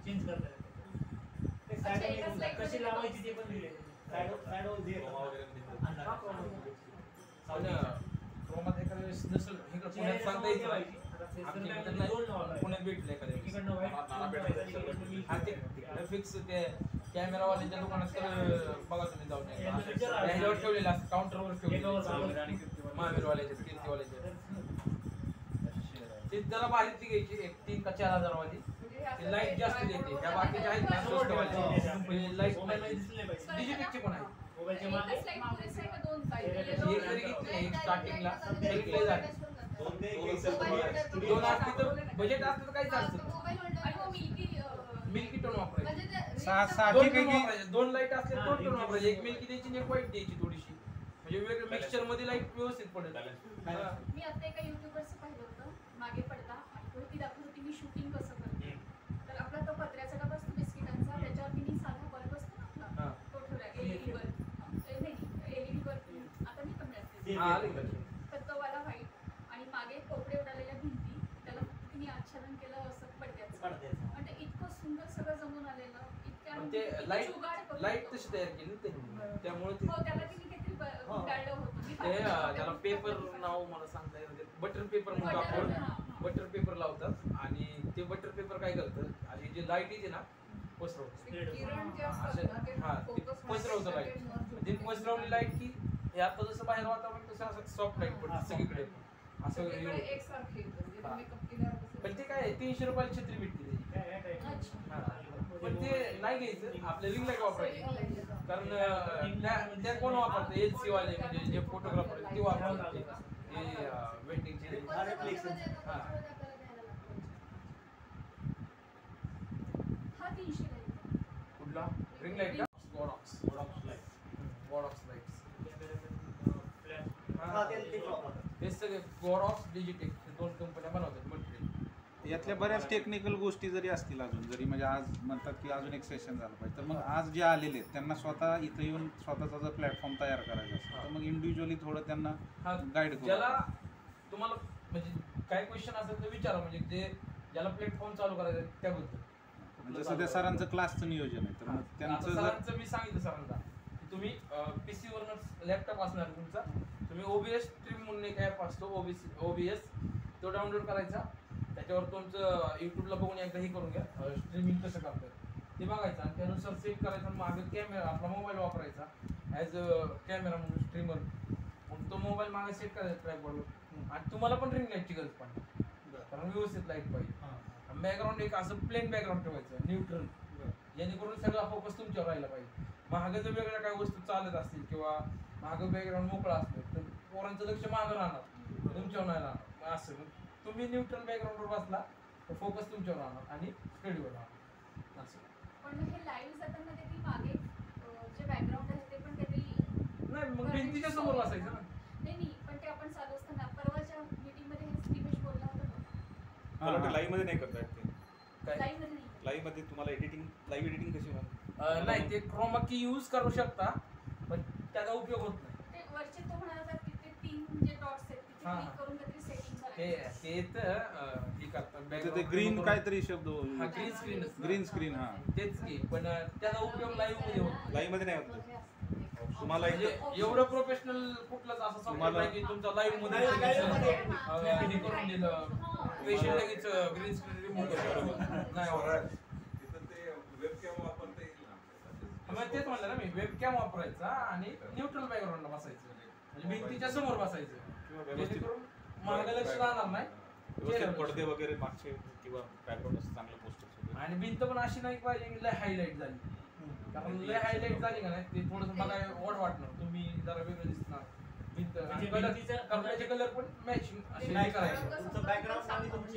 चेंज करता येतं. ते अच्छा, side एकाच वर light कशी लावायची ते पण दिले. side वर जे क्रोमा वगैरे दिसतं. क्रोमात एखाद्या वेळेस नसेल इकडं पुण्यात सांगता येत नाही. आमच्या इकडं नाही. पुण्यात भेटले एखाद्या वेळेस. इकडनं white, हा, ते फिक्स ते कॅमेरावाल्याच्या दुकानात तर बघा तुम्ही जाऊन एकदा. ह्याच्यावर ठेवलेलं असतं काउंटरवर ठेवलेलं महावीरवाल्याच्या कीर्तीवाल्याच्या. ते जरा भारी ती घ्यायची एक 3 का 4,000 वाली. ते लाईट जास्त देते. ह्या बाकीच्या आहेत ना स्वस्तवाले लाईट नाही. डिजिटलची पण आहे. मोबाईलच्या मागे एकच लाईट पुरेसं आहे का दोन एक जरी घेतली एक स्टार्टिंगला तरी लय झाली. दोन ते दोन एक असेल तर studio दोन असते तर बजेट असतं तर काहीच असतं. Mobile holder milky milky tone वापरायची. म्हणजे ते साठी दोन काही वापरायचे, 2 लाईट असले 2 टोन वापरायचे. एक मिल्की द्यायची आणि एक व्हाईट द्यायची थोडीशी, म्हणजे वेगळं मिक्सचर मध्ये लाईट व्यवस्थित पडेल. मी आता एका युट्यूबरचं पाहिलं होतं मागे पडदा आणि ती दाखवत होती मी शूटिंग कसं करते. तर आपला तो पत्र्याचा डबा असतो बिस्किटांचा, त्याच्यावर तिने साधा बल्ब असतो ना आपला, तो ठेवला एलईडी बल्ब. नाही एलईडी बल्ब आता मी पण मिळते तर तो वाला व्हाईट आणि मागे कोपडे उडालेल्या भिंती, त्याला फक्त तिने आच्छादन केलं असं पडद्याचं. म्हणजे इतकं सुंदर सगळं जमून आलेलं, इतक्या ते लाईट जुगाड करून लाईट होतं. तशी तयार केली त्यांनी, त्यामुळे ते हो त्याला तिने काहीतरी गुंडाळलं होतं. मी ते पाहिलं. त्याला पेपर नाव मला सांगता येईल, बटर पेपर म्हणतो बटर, आपण. हां. बटर पेपर लावतात आणि ते बटर पेपर काय करतं, आणि जे लाईट येते ना पसरवतं. किरण जे असतात असं- ना, ते हा, ते focus पसरवतं साठी लाईट. merge ते होतं. पसरवली लाईट की हे आता जसं बाहेर वातावरण तसं असं सॉफ्ट लाईट पडते सगळीकडे असं सगळीकडे एवढं. एकसारखे येतं. म्हणजे हा. makeup केल्यावर कसं पण ते काय 300 रुपयाला छत्री भेटते त्याची. अच्छा. हा. पण ते नाही घ्यायचं, आपल्या रिंग लाईट वापरायची. कारण त्या कोण वापरतं, एलसी वाले म्हणजे जे फोटोग्राफर ते वापरतात ते वेटिंगचे. हा. हा 300 ला येतो. कुठला रिंग लाईट का? वॉडॉक्स लाईट्स. हे सगळे वॉडॉक्स डिजिटेक हे 2 कंपन्या बनवतात मटेरियल. यातल्या बऱ्याच टेक्निकल गोष्टी जरी असतील अजून, जरी म्हणजे आज म्हणतात की अजून एक सेशन झालं पाहिजे, तर मग आज जे आलेले आहेत त्यांना स्वतः इथं येऊन स्वतःचा जर प्लॅटफॉर्म तयार करायचा असेल तर मग इंडिव्हिज्युअली थोडं त्यांना गाईड करू. ज्याला तुम्हाला म्हणजे काय क्वेश्चन असेल तर विचारा, म्हणजे जे ज्याला प्लॅटफॉर्म चालू करायचं आहे त्याबद्दल. जसं त्या सरांचं क्लासचं नियोजन आहे, तर मग त्यांचं जर सरांचं मी सांगितलं सरांना की तुम्ही पीसी वरनं लॅपटॉप असणार तुमचा, तुम्ही ओबीएस स्ट्रीम म्हणून एक ॲप असतो ओबीएस, तो डाउनलोड करायचा. त्याच्यावर तुमचं युट्यूबला बघून एकदा हे करून घ्या स्ट्रीमिंग कसं करतात ते बघायचं आणि त्यानुसार सेट करायचं. आणि मागे कॅमेरा आपला मोबाईल वापरायचा ॲज अ कॅमेरा म्हणून स्ट्रीमर, मग तो मोबाईल मागे सेट करायचा ट्रॅकबॉर्डवर. आणि तुम्हाला पण रिंग लाईटची गरज पडते कारण व्यवस्थित लाईट पाहिजे. बॅकग्राऊंड एक असं प्लेन बॅकग्राऊंड ठेवायचं न्यूट्रल, जेणेकरून सगळा फोकस तुमच्यावर राहिला पाहिजे. मागं जर वेगळ्या काही वस्तू चालत असतील किंवा मागं बॅकग्राऊंड मोकळा असतो तर पोरांचं लक्ष मागं राहणार, तुमच्यावर नाही राहणार. असं तुम्ही न्यूट्रल बॅकग्राऊंडवर बसला तर फोकस तुमच्यावर राहणार आणि स्टडीवर राहणार असं. पण हे लाईव्ह जाताना काहीतरी मागे जे बॅकग्राऊंड आहे ते पण काहीतरी नाही, मग भिंतीच्या समोर बसायचं ना. नाही पण ते आपण चालू असताना परवाच्या मीटिंग मध्ये हे दिनेश बोलला होता मला लाईव्ह मध्ये नाही करता येत ते. काय लाईव्ह मध्ये नाही. लाईव्ह मध्ये तुम्हाला लाईव्ह एडिटिंग कशी होणार? नाही, ते क्रोमा की यूज करू शकता पण त्याचा उपयोग होत नाही. ते वरचे तो म्हणाला की ते 3 जे डॉट्स आहेत तिथे हा. क्लिक करून काहीतरी सेटिंग ते करायचं. ते तर हे करतात ते ग्रीन काहीतरी शब्द हा, ग्रीन स्क्रीन ग्रीन स्क्रीन. हा, तेच की, पण त्याचा उपयोग लाईव्ह मध्ये होत लाईव्ह मध्ये नाही होत. हे असतं. तुम्हाला म्हणजे एवढं प्रोफेशनल कुठलंच असं सॉफ्टवेअर नाही की तुमचा लाईव्ह मध्ये नाही, live मध्ये. हे करून दिलं पेशंट लगेच ग्रीन स्क्रीन रिमूव्ह करतो. नाही होत. तिथं ते वेबकॅम वापरता येईल ना. मग तेच म्हणलं ना मी, वेबकॅम वापरायचा आणि न्यूट्रल बॅकग्राऊंडला बसायचं, म्हणजे भिंतीच्या समोर बसायचं, जेणेकरून मागं लक्ष राहणार नाही. व्यवस्थित पडदे वगैरे मागचे किंवा बॅकग्राऊंड असं चांगलं पोस्टर्स आणि भिंत पण अशी नाही पाहिजे की लय हायलाइट झाली, कारण लय हायलाइट झाली का नाही ते थोडंसं बघायला ओढ वाटणार, तुम्ही जरा वेगळं दिसणार. भिंत म्हणजे कलर भिंतीचं- कपड्याचे कलर पण मॅचिंग असे नाही करायचे, तुमचं बॅकग्राऊंड आणि तुमचे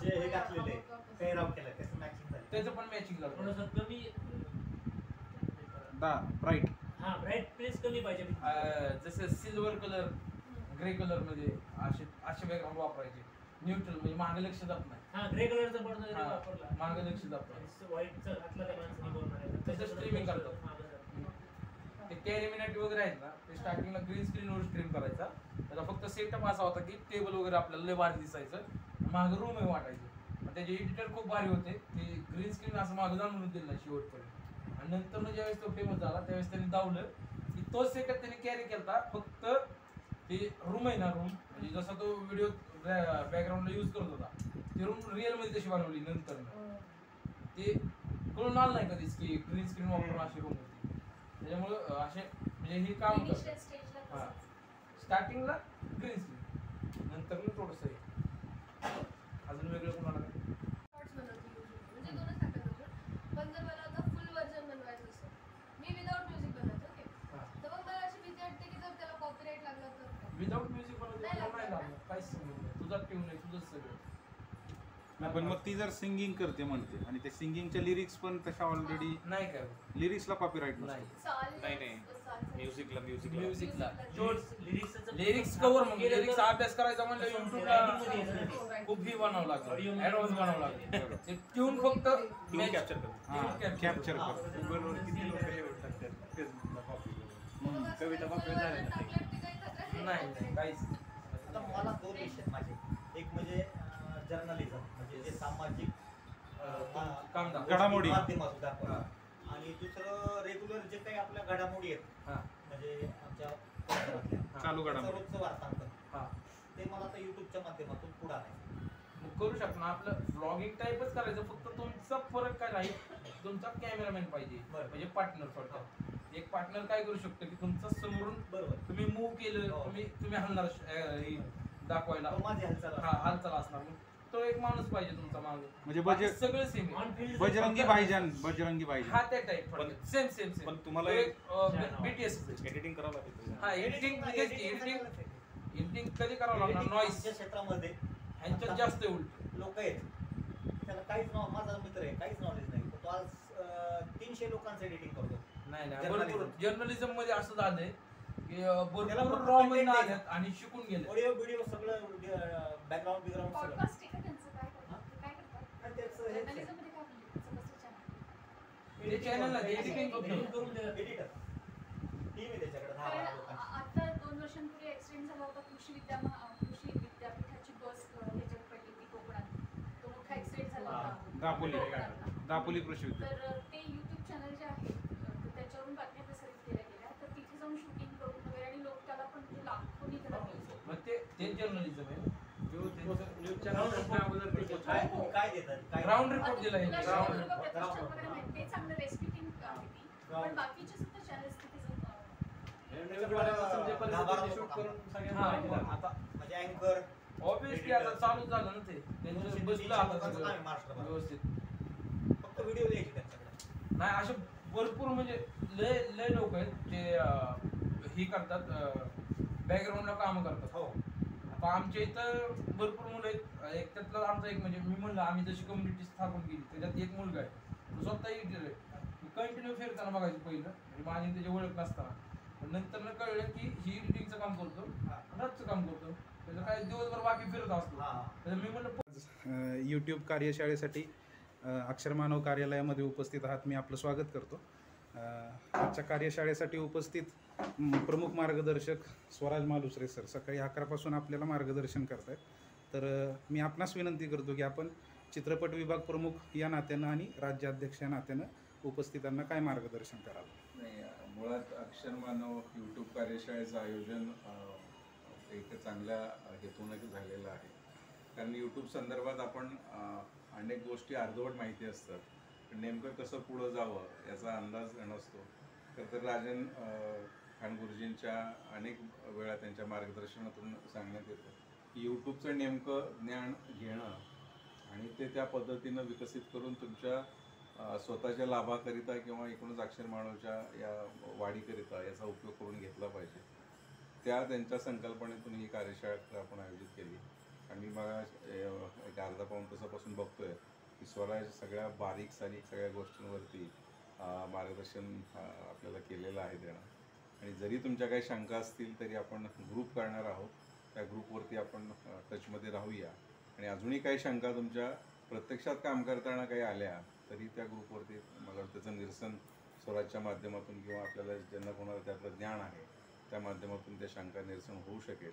जे हे टाकलेले पेअर आउट केलं त्याचं मॅचिंग झालं. त्याचं पण मॅचिंग झालं. थोडंसं कमी ब्राईट. हा ब्राईटनेस कमी पाहिजे. जसं सिल्वर कलर ग्रे कलर मध्ये असे बॅकग्राऊंड वापरायचे, न्यूट्रल म्हणजे मागे लक्ष जात नाही. हा ग्रे कलरचा पडदा जरी हा, वापरला मागे लक्ष जात नाही. व्हाईटचा घातला त्या माणसाने बरोबर आहे. त्याचं streaming करतात. मागं जातं. ते कॅरिमिनाटी वगैरे आहेत ना, ते स्टार्टिंगला ग्रीन स्क्रीनवर स्ट्रीम करायचा. त्याचा फक्त सेटअप असा होता की टेबल वगैरे आपल्याला लय भारी दिसायचं, मागं रूम आहे वाटायचं. त्याचे एडिटर खूप भारी होते, ते ग्रीन स्क्रीन असं मागं जाणून दिलं नाही शेवटपर्यंत. आणि नंतर ज्यावेळेस तो फेमस झाला त्यावेळेस त्यांनी दावलं की तोच सेटअप त्यांनी कॅरी केला, फक्त ते रूम आहे ना, रूम म्हणजे जसा तो व्हिडिओ बॅकग्राऊंडला यूज करत होता ती रूम रिअल मध्ये तशी बनवली नंतर. ते कळून आलं नाही कधीच की ग्रीन स्क्रीन वापरून अशी रूम होती. त्याच्यामुळं असे म्हणजे हे काम Initial करतात. stage ला हा, तसंच. स्टार्टिंगला ग्रीन स्क्रीन, नंतर थोडंसं आहे. अजून वेगळं कोणाला काय? शॉर्ट्स बनवते YouTube म्हणजे 2च टाकत होतो. पण जर मला आता फुल व्हर्जन बनवायचं असेल, मी विदाउट म्युझिक बनवते. ओके, हा. तर मग मला अशी भीती वाटते की जर त्याला कॉपीराइट लागला तर काय? विदाउट म्युझिक बनवते नाही नाही लागणार. लागणार, काहीच समजत नाही. तुझा ट्यून आहे, तुझंच सगळं. पण मग ती जर सिंगिंग करते म्हणते आणि ते सिंगिंगच्या लिरिक्स पण तशा ऑलरेडी नाही काय लिरिक्सला कॉपीराईट नाही. नाही म्युझिकला लिरिक्स कव्हर मग लिरिक्स अभ्यास करायचा म्हणलं युट्यूबला खूप ही बनावं लागतं ऍडव्हान्स बनावं लागतं ते ट्यून फक्त कॅप्चर कॅप्चर कर गुगलवर किती लोक लिहून फेसबुकला कॉपी कविता कॉपी झाल्या नाही काहीच. आता मला 2 विषय माझे, एक म्हणजे जर्नलिझम म्हणजे जे सामाजिक घडामोडी माध्यमातून दाखवणं, आणि दुसरं रेग्युलर जे काही आपल्या घडामोडी आहेत म्हणजे आमच्या चालू घडामोडी रोजचं वार्तांकन ते मला आता युट्यूबच्या माध्यमातून पुढे आहे. करू शकतो ना, आपलं ब्लॉगिंग टाईपच करायचं, फक्त तुमचा फरक काय राहील तुमचा कॅमेरामॅन पाहिजे म्हणजे पार्टनर थोडक्यात. एक पार्टनर काय करू शकतो की तुमचा समोरून बरोबर तुम्ही मूव्ह केलं तुम्ही हलणार दाखवायला हालचाल असणार, तो एक माणूस पाहिजे तुमचा मागे म्हणजे सगळं सेम बजरंगी भाईजान हा त्या टाईप सेम सेम सेम. पण तुम्हाला बीटीएस एडिटिंग करावं लागेल. हा एडिटिंग कधी करावं लागणार नॉईस क्षेत्रामध्ये ह्यांच्यात जास्त उलट लोक आहेत त्याला काहीच माझा मित्र आहे काहीच नॉलेज नाही, तो आज 300 लोकांचं एडिटिंग करतो. नाही भरपूर जर्नलिझम मध्ये असं झालंय की भरपूर रॉ मध्ये आल्यात आणि शिकून गेले. व्हिडिओ सगळं बॅकग्राऊंड सगळं ते चॅनल एडिटिंग करून एडिटर टीम आहे त्याच्याकडे 10-12 लोकांची. आता 2 वर्षांपूर्वी ऍक्सिडेंट झाला होता कृषी विद्यापीठाची बस ह्याच्यात पडली होती कोकणात, तो मोठा ऍक्सिडेंट झाला होता दापोली कृषी विद्यापीठ. तर ते युट्यूब चॅनल जे आहे त्याच्यावरून बातम्या प्रसारित केल्या गेल्या, तर तिथे जाऊन शूटिंग करून वगैरे आणि लोक त्याला पण म्हणजे लाखोनी त्याला views. मग ते जर्नलिझम आहे. काय देतात ग्राउंड रिपोर्ट दिला तुला शंभर रुपये प्रतिष्ठान वगैरे माहिती, ते चांगलं रेसिपी टीम आहे ती, पण बाकीचे सुद्धा चॅनल्स तिथे आता म्हणजे अँकर ऑब्विसली आता चालू झालं ना ते त्यांचं बसलं आता सगळं व्यवस्थित. फक्त व्हिडिओ द्यायचे त्यांच्याकडे. नाही असे भरपूर म्हणजे लय लोक आहेत जे ही करतात बॅकग्राऊंडला काम करतात. हो आता आमच्या इथं भरपूर मुलं आहेत. एक त्यातला आमचा एक म्हणजे मी म्हणलं आम्ही जशी कम्युनिटी स्थापन केली त्याच्यात एक मुलगा आहे, तो स्वतः एडिटर आहे. कंटिन्यू फिरताना बघायचं पहिलं म्हणजे माझी त्याची ओळख नसताना, पण नंतर कळलं की ही एडिटिंगचं काम करतो रातचं काम करतो, त्याचं काय दिवसभर बाकी फिरत असतो. तर मी म्हणलं यूट्यूब कार्यशाळेसाठी अक्षरमानव कार्यालयामध्ये उपस्थित आहात, मी आपलं स्वागत करतो. आजच्या कार्यशाळेसाठी उपस्थित प्रमुख मार्गदर्शक स्वराज मालुसरे सर सकाळी 11 पासून आपल्याला मार्गदर्शन करत आहेत. तर मी आपणास विनंती करतो की आपण चित्रपट विभाग प्रमुख या नात्यानं आणि राज्याध्यक्ष या नात्यानं उपस्थितांना काय मार्गदर्शन कराल? नाही, मुळात अक्षरमानव यूट्यूब कार्यशाळेचं आयोजन एक चांगल्या हेतून झालेलं आहे. कारण यूट्यूब संदर्भात आपण अनेक गोष्टी अर्धवट माहिती असतात, पण नेमकं कसं पुढं जावं याचा अंदाज नसतो. तर राजन खान गुरुजींच्या अनेक वेळा त्यांच्या मार्गदर्शनातून सांगण्यात येतं की यूट्यूबचं नेमकं ज्ञान घेणं आणि ते त्या पद्धतीनं विकसित करून तुमच्या स्वतःच्या लाभाकरिता किंवा एकूणच अक्षरमानवच्या या वाढीकरिता याचा उपयोग करून घेतला पाहिजे. त्यांच्या संकल्पनेतून ही कार्यशाळा आपण आयोजित केली. आणि मला एक अर्धा पाऊण तासापासून बघतोय की स्वराज सगळ्या बारीक सारीक सगळ्या गोष्टींवरती मार्गदर्शन आपल्याला केलेलं आहे देणं. आणि जरी तुमच्या काही शंका असतील तरी आपण ग्रुप करणार आहोत, त्या ग्रुपवरती आपण टचमध्ये राहूया. आणि अजूनही काही शंका तुमच्या प्रत्यक्षात काम करताना काही आल्या तरी त्या ग्रुपवरती मला त्याचं निरसन स्वराजच्या माध्यमातून किंवा आपल्याला ज्यांना कोणाला त्यातलं ज्ञान आहे त्या माध्यमातून त्या शंका निरसन होऊ शकेल.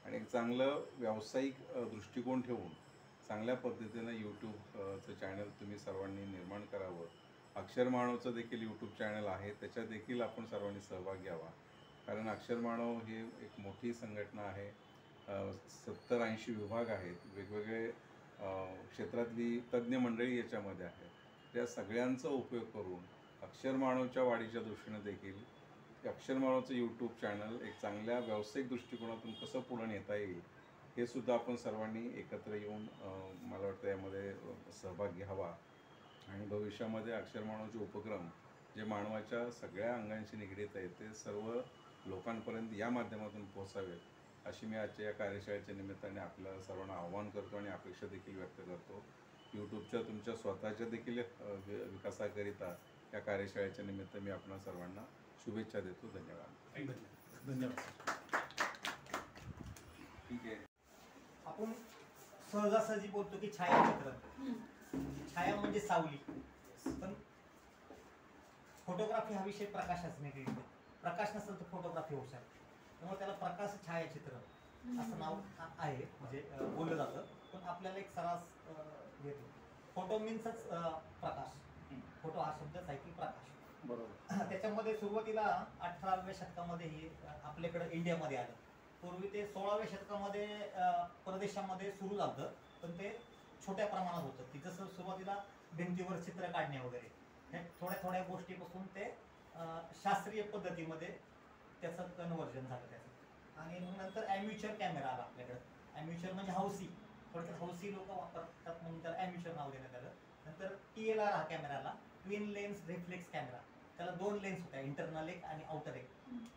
आणि एक चांगलं व्यावसायिक दृष्टिकोन ठेवून चांगल्या पद्धतीनं यूट्यूबचं चॅनल तुम्ही सर्वांनी निर्माण करावं. अक्षरमानवचं देखील यूट्यूब चॅनल आहे, त्याच्यात देखील आपण सर्वांनी सहभाग घ्यावा. कारण अक्षरमानव ही एक मोठी संघटना आहे. 70-80 विभाग आहेत, वेगवेगळे क्षेत्रातली तज्ज्ञ मंडळी याच्यामध्ये आहे. त्या सगळ्यांचा उपयोग करून अक्षरमानवच्या वाढीच्या दृष्टीनं देखील अक्षरमानवचं यूट्यूब चॅनल एक चांगल्या व्यावसायिक दृष्टिकोनातून कसं पुढे नेता येईल हे सुद्धा आपण सर्वांनी एकत्र येऊन मला वाटतं यामध्ये सहभाग घ्यावा. आणि भविष्यामध्ये अक्षरमानवचे उपक्रम जे मानवाच्या सगळ्या अंगांशी निगडीत आहेत ते सर्व लोकांपर्यंत या माध्यमातून पोहोचावेत अशी मी आजच्या या कार्यशाळेच्या निमित्ताने आपल्या सर्वांना आव्हान करतो आणि अपेक्षा देखील व्यक्त करतो. यूट्यूबच्या तुमच्या स्वतःच्या देखील विकासाकरिता या कार्यशाळेच्या निमित्त मी आपणा सर्वांना शुभेच्छा देतो. धन्यवाद. ठीक आहे. आपण सहजासहजी बोलतो की छायाचित्रण, छाया म्हणजे सावली, पण फोटोग्राफी हा विषय प्रकाशाचा नाही. प्रकाश नसेल तर फोटोग्राफी होऊ शकते. त्यामुळे त्याला प्रकाश छायाचित्र असं नाव आहे, म्हणजे बोललं जातं. पण आपल्याला एक सरास येतो. फोटो मीन्सच प्रकाश. फोटो हा शब्दच आहे की प्रकाश. बरोबर. त्याच्यामध्ये सुरुवातीला 18व्या शतकामध्ये हे आपल्याकडे इंडियामध्ये आलं. पूर्वी ते 16व्या शतकामध्ये परदेशामध्ये सुरू झालं, पण ते छोट्या प्रमाणात होतं. की जसं सुरुवातीला भिंतीवर चित्र काढणे वगैरे हे थोड्या थोड्या गोष्टीपासून ते शास्त्रीय पद्धतीमध्ये त्याचं कन्व्हर्जन झालं त्याचं. आणि मग नंतर ॲम्युचर कॅमेरा आला आपल्याकडे. ॲम्युचर म्हणजे हौसी, थोडक्यात हौसी लोक वापरतात म्हणून त्याला ॲम्युचर नाव देण्यात आलं. नंतर TLR हा कॅमेराला, ट्विन लेन्स रिफ्लेक्स कॅमेरा. त्याला 2 लेन्स होत्या, इंटरनल एक आणि आउटर एक.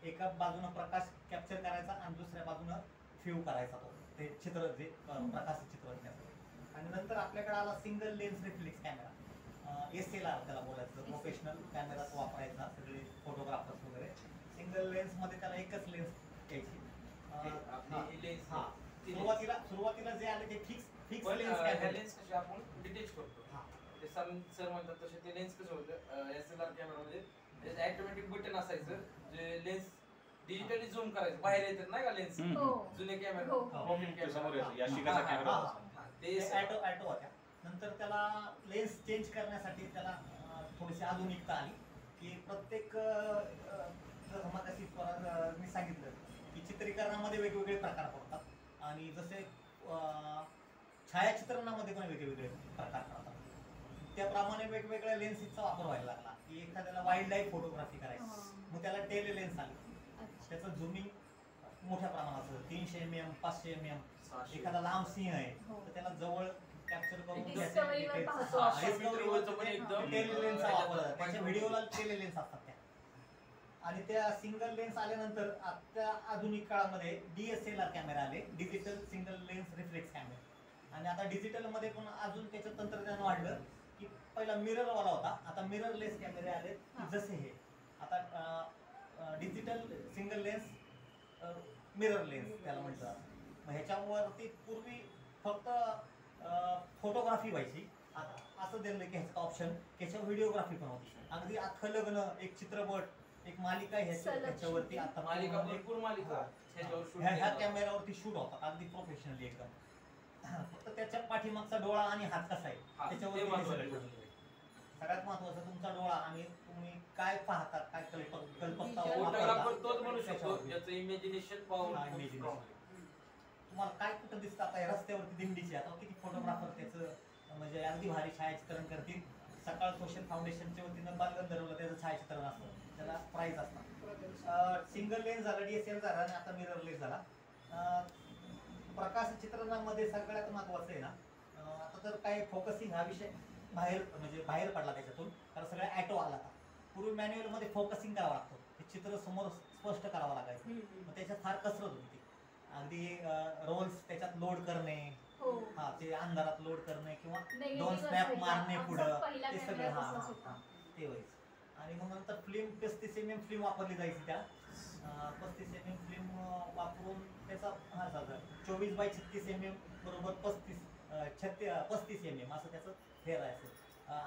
एका बाजूनं प्रकाश कॅप्चर करायचा आणि दुसऱ्या बाजूनं फ्यू करायचा तो ते चित्र, जे प्रकाश चित्र. आणि नंतर आपल्याकडे आला single lens reflex camera, SLR त्याला बोलायचं. प्रोफेशनल कॅमेराच वापरायचा सगळे फोटोग्राफर्स वगैरे. सिंगल लेन्स मध्ये त्याला एकच लेन्स घ्यायची. सुरुवातीला जे आले ते फिक्स लेन्स कसे आपण डिटेच करतो. ते सर म्हणतात तसे ते लेन्स कसं होतं SLR कॅमेरामध्ये ऑटोमॅटिक बटन असायचं जे लेन्स डिजिटली झूम करायचं. बाहेर येतात नाही का लेन्स जुने कॅमेरा होत्या. नंतर त्याला लेन्स चेंज करण्यासाठी त्याला थोडीशी आधुनिकता आली की प्रत्येक मी सांगितलं की चित्रीकरणामध्ये वेगवेगळे प्रकार पडतात. आणि जसे छायाचित्रणामध्ये पण वेगवेगळे प्रकार पडतात. त्याप्रमाणे वेगवेगळ्या लेन्सचा वापर व्हायला लागला. की एखाद्याला वाईल्ड लाईफ फोटोग्राफी करायची, मग त्याला टेले लेन्स आली. त्याचं झुमिंग मोठ्या प्रमाणात 300 mm, 500 mm. एखादा लांब सिंह आहे तर त्याला जवळ कॅप्चर करून त्याच्या व्हिडिओला टेले लेन्स असतात त्या. आणि त्या सिंगल लेन्स आल्यानंतर आता आधुनिक काळामध्ये DSLR कॅमेरा आले, digital single lens reflex camera. आणि आता डिजिटल मध्ये पण अजून त्याचं तंत्रज्ञान वाढलं की पहिला मिरर वाला होता, आता मिरर लेस कॅमेरे आले. जसे हे आता digital single lens mirror lens त्याला म्हणतात. मग ह्याच्यावरती पूर्वी फक्त फोटोग्राफी व्हायची. आता असं दिलं की ह्याचं ऑप्शन ह्याच्यावर व्हिडिओग्राफी पण होती. अगदी अख्खं लग्न, एक चित्रपट, एक मालिका ह्याच्यावरती आता मालिका, भरपूर मालिका ह्या कॅमेऱ्यावरती शूट होतात अगदी प्रोफेशनली एकदम. फक्त त्याच्या पाठीमागचा डोळा आणि हात कसा आहे त्याच्यावरती सगळ्यात महत्वाचं तुमचा डोळा आणि तुम्ही काय पाहता, काय कल्पकता तुम्हाला काय कुठं दिसतं. आता रस्त्यावरती दिंडीचे आता किती फोटोग्राफर त्याचं म्हणजे अगदी भारी छायाचित्रण करतील. सकाळ सोशल फाउंडेशनच्या वतीनं बालगंधर्वला त्याचं छायाचित्रण असतं, त्याला प्राईज असतात. सिंगल लेन्स झाला, DSLR झाला आणि आता मिरर लेन्स झाला. प्रकाश चित्रणामध्ये सगळ्यात महत्वाचं आहे ना, आता तर काय फोकसिंग हा विषय बाहेर पडला त्याच्यातून, कारण सगळं ॲटो आला. आता पूर्वी मॅन्युअल मध्ये फोकसिंग करावं लागतं, हे चित्र समोर स्पष्ट करावं लागायचं. मग त्याच्यात फार कसरत होती. अगदी रोल्स त्याच्यात लोड करणे, हा ते अंधारात लोड करणे किंवा 2 स्नॅप मारणे पुढं, ते सगळं ते व्हायचं. आणि मग नंतर फिल्म 35 mm फिल्म वापरली जायची. त्या 35 mm फिल्म वापरून त्याचा 24x36 mm बरोबर 35 mm असं त्याचं हे राहायचं.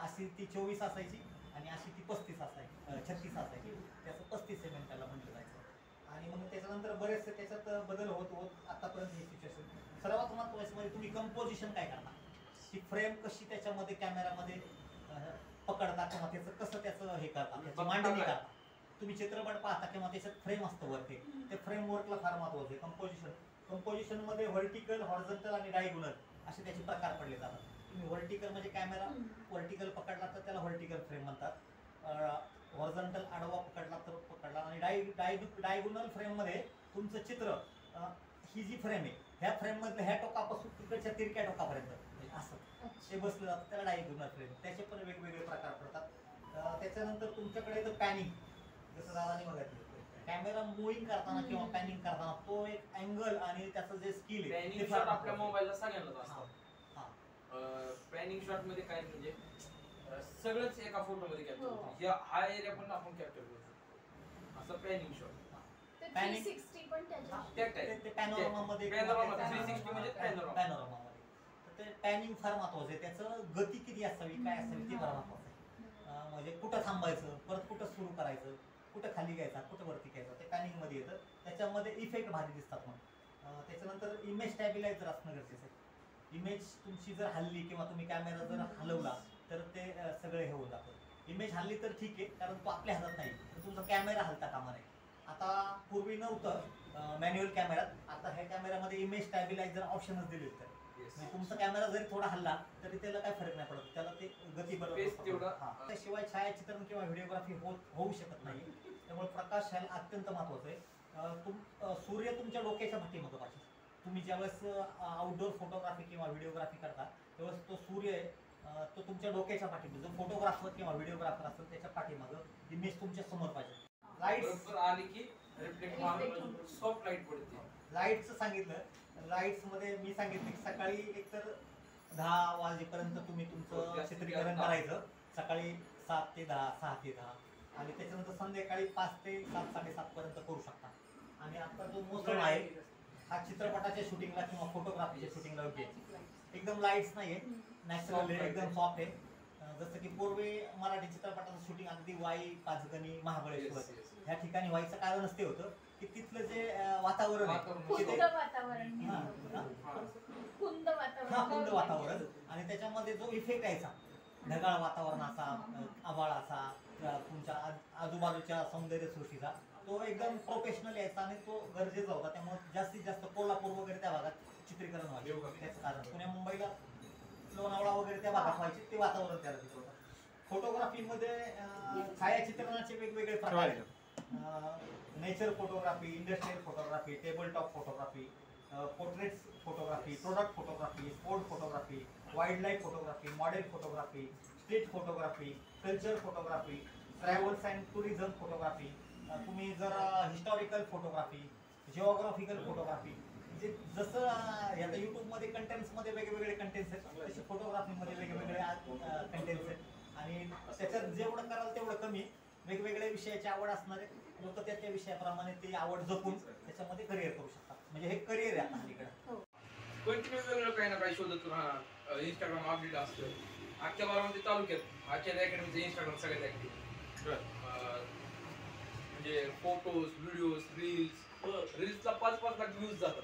अशी ती 24 असायची आणि अशी ती 36 असायची. त्याचं 35 mm त्याला म्हटलं जायचं. आणि मग त्याच्यानंतर बरेचसे त्याच्यात बदल होत आतापर्यंत हे सिच्युएशन. सर्वात महत्त्वाचं म्हणजे तुम्ही कंपोजिशन काय करता, ती फ्रेम कशी त्याच्यामध्ये कॅमेरामध्ये पकडता किंवा त्याचं कसं त्याचं हे करता, त्याची मांडणी करता. तुम्ही चित्रपट पाहता किंवा त्याच्यात फ्रेम असतं वरती, ते फ्रेमवर्कला फार महत्त्वाचं आहे. कंपोजिशन मध्ये व्हर्टिकल, हॉरिझॉन्टल आणि डायगोनल असे त्याचे प्रकार पडले जातात. तुम्ही व्हर्टिकल म्हणजे कॅमेरा व्हर्टिकल पकडला तर त्याला व्हर्टिकल फ्रेम म्हणतात. हॉरिझॉन्टल आडवा पकडला तर पकडला. आणि डायगोनल फ्रेम मध्ये तुमचं चित्र, ही जी फ्रेम आहे ह्या फ्रेम मधल्या ह्या टोकापासून तिकडच्या तिरक्या टोकापर्यंत असं ते बसलं जातं, त्याला डायगोनल फ्रेम. त्याचे पण वेगवेगळे प्रकार पडतात. त्याच्यानंतर तुमच्याकडे येतं पॅनिंग. जसं दादानी बघितलं, कॅमेरा मुव्हिंग करताना किंवा पॅनिंग करताना तो एक अँगल आणि त्याचं जे स्किल आहे आपल्या मोबाईलला सगळ्यांना पॅनिंग शॉट मध्ये काय म्हणजे सगळंच एका फोटो मध्ये कॅप्चर होतं. हा एरिया पण आपण कॅप्चर करू शकतो असं पॅनिंग शॉट. Panic 360 पण त्याच्यात ते पॅनोरामामध्ये 360 म्हणजे पॅनोरामामध्ये तर ते पॅनिंग फार महत्वाचं आहे. त्याचं गती किती असावी काय असावी ते फार महत्वाचं आहे. म्हणजे कुठं थांबायचं, परत कुठं सुरू करायचं, कुठं खाली घ्यायचा, कुठं वरती घ्यायचा, ते पॅनिंग मध्ये येतं. त्याच्यामध्ये इफेक्ट भारी दिसतात. मग त्याच्यानंतर इमेज स्टॅबिलायझर असणं गरजेचं आहे. इमेज तुमची जर हल्ली किंवा तुम्ही कॅमेरा जर हलवला तर ते सगळे हे होऊन जातं. इमेज हल्ली तर ठीक आहे कारण तो आपल्या हातात नाही, तर तुमचा कॅमेरा हलता कामा नये. आता पूर्वी नव्हतं मॅन्युअल कॅमेऱ्यात, आता ह्या कॅमेऱ्यामध्ये इमेज स्टॅबिलायझर ऑप्शनच दिले होते. म्हणजे तुमचा कॅमेरा जरी थोडा हल्ला तरी त्याला काय फरक नाही पडत, त्याला ते गती बरोबर. त्याशिवाय छायाचित्रण किंवा व्हिडिओग्राफी होऊ शकत नाही. त्यामुळे प्रकाश ह्याला अत्यंत महत्वाचं आहे. सूर्य तुमच्या डोक्याच्या पाठीमागं पाहिजे. तुम्ही ज्यावेळेस आउटडोर फोटोग्राफी किंवा व्हिडिओग्राफी करता त्यावेळेस तो सूर्य आहे तो तुमच्या डोक्याच्या पाठीमागं, जो फोटोग्राफर किंवा व्हिडिओग्राफर असेल त्याच्या पाठीमागं इमेज तुमच्या समोर पाहिजे. लाईट्स आली की रिफ्लेक्ट सॉफ्ट लाईट पडते. लाईटचं सांगितलं, लाईट्स मध्ये मी सांगितलं की सकाळी एकतर 10 वाजेपर्यंत तुम्ही तुमचं चित्रीकरण करायचं. सकाळी 7 ते 10, 6 ते 10 आणि त्याच्यानंतर संध्याकाळी 5 ते 7, 7:30 पर्यंत करू शकता. आणि आता जो मोसम आहे हा चित्रपटाच्या शूटिंगला किंवा फोटोग्राफीच्या शूटिंगला योग्य आहे. एकदम लाईट्स नाहीये, नॅचरल एकदम सॉफ्ट आहे. जसं की पूर्वी मराठी चित्रपटाचं शूटिंग अगदी वाई, पाचगणी, महाबळेश्वर ह्या ठिकाणी व्हायचं कारणच ते होतं की तिथलं जे वातावरण कुंद वातावरण आणि त्याच्यामध्ये जो इफेक्ट यायचा ढगाळ वातावरणाचा, आभाळाचा, तुमच्या आजूबाजूच्या सौंदर्य सृष्टीचा, तो एकदम प्रोफेशनल यायचा आणि तो गरजेचा होता. त्यामुळे जास्तीत जास्त कोल्हापूर वगैरे त्या भागात चित्रीकरण व्हायचं. त्याचं कारण पुण्या मुंबईला लोणावळा वगैरे त्या भागात व्हायचे, ते वातावरण त्याला तिथं होतं. फोटोग्राफीमध्ये छायाचित्रणाचे वेगवेगळे प्रकार आहेत. Nature photography, industrial photography, table top photography, portraits photography, product photography, sport photography, wild life photography, model photography, street photography, culture photography, travels and tourism photography, तुम्ही जर हिस्टॉरिकल फोटोग्राफी, जिओग्राफिकल फोटोग्राफी, म्हणजे जसं आता युट्यूबमध्ये कंटेंट्समध्ये वेगवेगळे कंटेंट्स आहेत तसे फोटोग्राफीमध्ये वेगवेगळे कंटेंट्स आहेत. आणि त्याच्यात जेवढं कराल तेवढं कमी. वेगवेगळ्या विषयाची आवड असणारे लोक त्या विषयाप्रमाणे ती आवड जपून त्याच्यामध्ये करिअर करू शकतात. म्हणजे हे करिअर आहे आता अलीकडे. कंटिन्यू वेगळं काही ना काही शोधत राहा. इंस्टाग्राम अपडेट असतं. आजच्या बारामती तालुक्यात आचार्य अकॅडमीचं इंस्टाग्राम सगळ्यात ऍक्टिव्ह. म्हणजे फोटोज, व्हिडिओज, रील्सला 5-5 लाख व्ह्यूज जातात.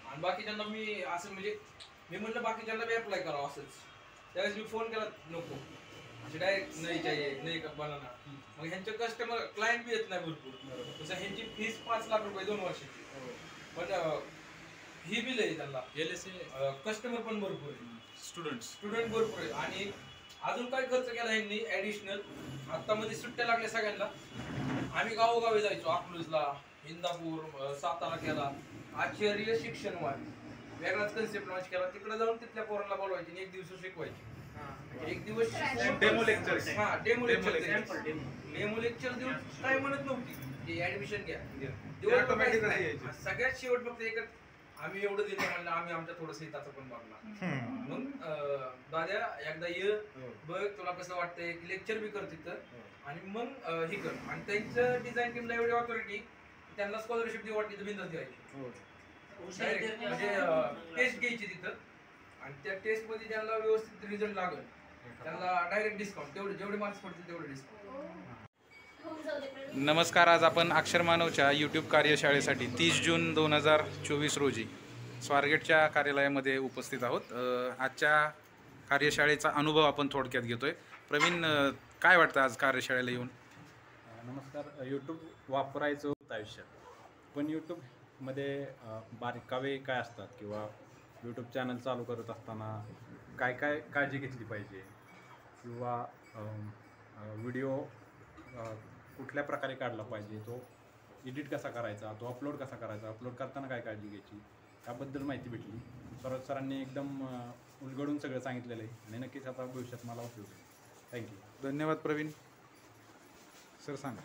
आणि बाकीच्यांना मी असं म्हणजे मी म्हटलं बाकीच्यांना बी अप्लाय करावं असंच. त्यावेळेस मी फोन केला नको, म्हणजे डायरेक्ट नाही चाहिए नाही बनाना. मग ह्यांचे कस्टमर क्लायंट बी येत नाही भरपूर. तसं ह्यांची फीस 5 लाख रुपये 2 वर्षाची. पण ही बिल आहे त्यांना कस्टमर पण भरपूर आहे, स्टुडंट भरपूर आहे. आणि अजून काय खर्च केला ह्यांनी ऍडिशनल. आता मध्ये सुट्ट्या लागल्या सगळ्यांना, आम्ही गावोगावी जायचो. अकलूजला, इंदापूर, सातारा केला. आचार्य शिक्षण वेगळाच कन्सेप्ट लॉन्च केला. तिकडे जाऊन तिथल्या पोरांना बोलवायचे आणि 1 दिवस शिकवायचे. 1 दिवस डेमो लेक्चर देऊन काय म्हणत नव्हती ऍडमिशन घ्या. सगळ्यात शेवट फक्त एकच आम्ही एवढं देतो म्हणलं आम्ही आमच्या थोडंसं हिताचं पण बघणार. मग दादा एकदा ये बघ तुला कसं वाटतंय, लेक्चर बी कर तिथं आणि मग हे कर. आणि त्यांचं डिझाईन टीमला एवढी ऑथॉरिटी त्यांना स्कॉलरशिप जी वाटली तर बिंदास द्यायची. म्हणजे टेस्ट घ्यायची तिथं आणि त्या टेस्ट मध्ये ज्यांना व्यवस्थित रिझल्ट लागल त्यांना डायरेक्ट डिस्काउंट. तेवढे जेवढे मार्क्स पडतील तेवढे डिस्काउंट. नमस्कार. आज आपण अक्षर मानवच्या यूट्यूब कार्यशाळेसाठी 30 जून 2024 रोजी स्वारगेटच्या कार्यालयामध्ये उपस्थित आहोत. आजच्या कार्यशाळेचा अनुभव आपण थोडक्यात घेतोय. प्रवीण, काय वाटतं आज कार्यशाळेला येऊन? नमस्कार. यूट्यूब वापरायचं होतं आयुष्यात, पण यूट्यूबमध्ये बारकावे काय असतात किंवा यूट्यूब चॅनल चालू करत असताना काय काय काळजी घेतली पाहिजे किंवा व्हिडिओ कुठल्या प्रकारे काढला पाहिजे, तो एडिट कसा करायचा, तो अपलोड कसा करायचा, अपलोड करताना काय काळजी घ्यायची, याबद्दल माहिती भेटली. परत सरांनी एकदम उलगडून सगळं सांगितलेलं आहे आणि नक्कीच आता भविष्यात मला उपयोग आहे. थँक्यू. धन्यवाद प्रवीण. सर सांगा.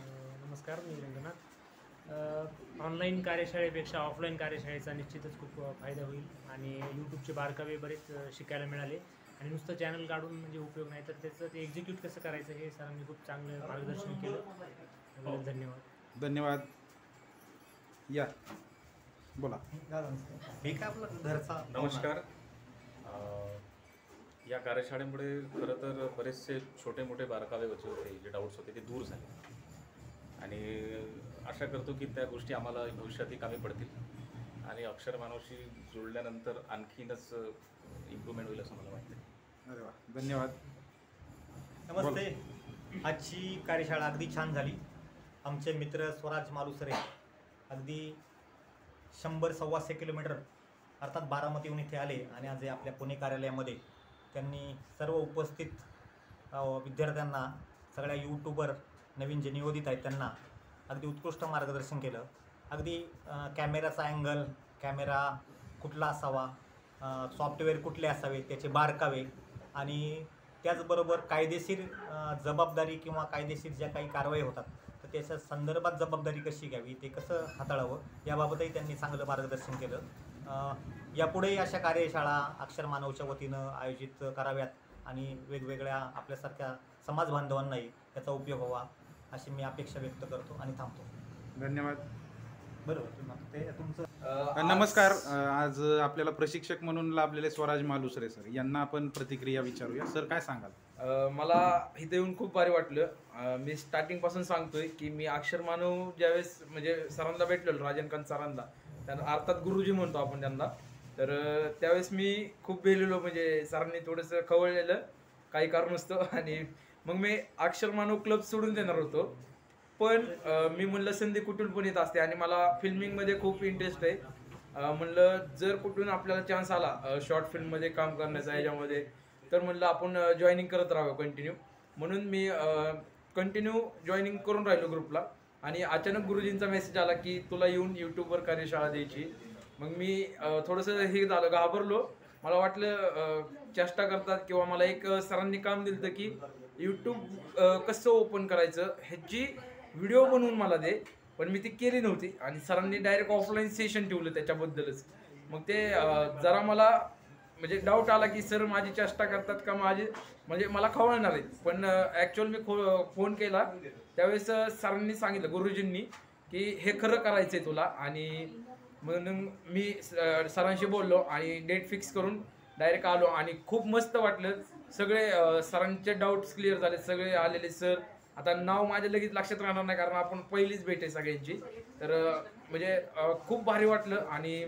नमस्कार, मी रंगनाथ. ऑनलाईन कार्यशाळेपेक्षा ऑफलाईन कार्यशाळेचा निश्चितच खूप फायदा होईल आणि यूट्यूबचे बारकावे बरेच शिकायला मिळाले. आणि नुसतं चॅनल काढून म्हणजे उपयोग नाही, तर त्याचं ते एक्झिक्यूट कसं करायचं हे सरांनी खूप चांगलं मार्गदर्शन केलं. धन्यवाद. धन्यवाद. या बोला. हे काय आपलं घरचा नमस्कार. या कार्यशाळेमुळे खरं तर बरेचसे छोटे मोठे बारकावे होते, जे डाऊट्स होते ते दूर झाले आणि आशा करतो की त्या गोष्टी आम्हाला भविष्यातही कामी पडतील आणि अक्षर मानवशी जोडल्यानंतर आणखीनच इम्प्रूव्हमेंट होईल असं मला वाटतं. अरे वा, धन्यवाद. नमस्ते. आजची कार्यशाळा अगदी छान झाली. आमचे मित्र स्वराज मालुसरे अगदी 100-125 किलोमीटर अर्थात बारामतीहून इथे आले आणि आज आपल्या पुणे कार्यालयामध्ये त्यांनी सर्व उपस्थित विद्यार्थ्यांना, सगळ्या यूट्यूबर नवीन जे नियोजित आहेत त्यांना अगदी उत्कृष्ट मार्गदर्शन केलं. अगदी कॅमेराचा अँगल, कॅमेरा कुठला असावा, सॉफ्टवेअर कुठले असावे, त्याचे बारकावे आणि त्याचबरोबर कायदेशीर जबाबदारी किंवा कायदेशीर ज्या काही कारवाई होतात तर त्याच्या संदर्भात जबाबदारी कशी घ्यावी, ते कसं हाताळावं याबाबतही त्यांनी चांगलं मार्गदर्शन केलं. यापुढेही अशा कार्यशाळा अक्षर मानवच्या वतीनं आयोजित कराव्यात आणि वेगवेगळ्या आपल्यासारख्या समाज बांधवांनाही त्याचा उपयोग व्हावा अशी मी अपेक्षा व्यक्त करतो आणि थांबतो. धन्यवाद. बरोबर. ते तुमचं नमस्कार. आज आपल्याला प्रशिक्षक म्हणून लाभलेले स्वराज मालुसरे सर यांना आपण प्रतिक्रिया विचारूया. सर काय सांगाल? मला इथे येऊन खूप भारी वाटलं. मी स्टार्टिंग पासून सांगतोय की मी अक्षर मानव ज्यावेळेस म्हणजे सरांना भेटलेलो, राजनकांत सरांना, त्यांना अर्थात गुरुजी म्हणतो आपण त्यांना, तर त्यावेळेस मी खूप भेटलेलो, म्हणजे सरांनी थोडंसं खवळलेलं काही कारण असतं आणि मग मी अक्षर मानव क्लब सोडून देणार होतो, पण मी म्हणलं संधी कुठून पण येत असते आणि मला फिल्मिंगमध्ये खूप इंटरेस्ट आहे. म्हणलं जर कुठून आपल्याला चान्स आला शॉर्ट फिल्ममध्ये काम करण्याचा ह्याच्यामध्ये, तर म्हणलं आपण जॉईनिंग करत राहावं कंटिन्यू. म्हणून मी कंटिन्यू जॉईनिंग करून राहिलो ग्रुपला आणि अचानक गुरुजींचा मेसेज आला की तुला येऊन यूट्यूबवर कार्यशाळा द्यायची. मग मी थोडंसं हे झालं, घाबरलो. मला वाटलं चेष्टा करतात किंवा मला एक सरांनी काम दिलं होतं की यूट्यूब कसं ओपन करायचं ह्याची व्हिडिओ बनवून मला दे, पण मी ती केली नव्हती आणि सरांनी डायरेक्ट ऑफलाईन सेशन ठेवलं त्याच्याबद्दलच. मग ते जरा मला म्हणजे डाऊट आला की सर माझी चेष्टा करतात का, माझी म्हणजे मला खवळणार आहेत. पण ॲक्च्युअल मी फोन केला त्यावेळेस सरांनी सांगितलं, गुरुजींनी, की हे खरं करायचं आहे तुला. आणि म्हणून मी सरांशी बोललो आणि डेट फिक्स करून डायरेक्ट आलो आणि खूप मस्त वाटलं. सगळे सरांचे डाऊट्स क्लिअर झाले, सगळे आलेले सर. आता नाव माझ्या लगेच लक्षात राहणार नाही कारण आपण पहिलीच भेट आहे सगळ्यांची, तर म्हणजे खूप भारी वाटलं. आणि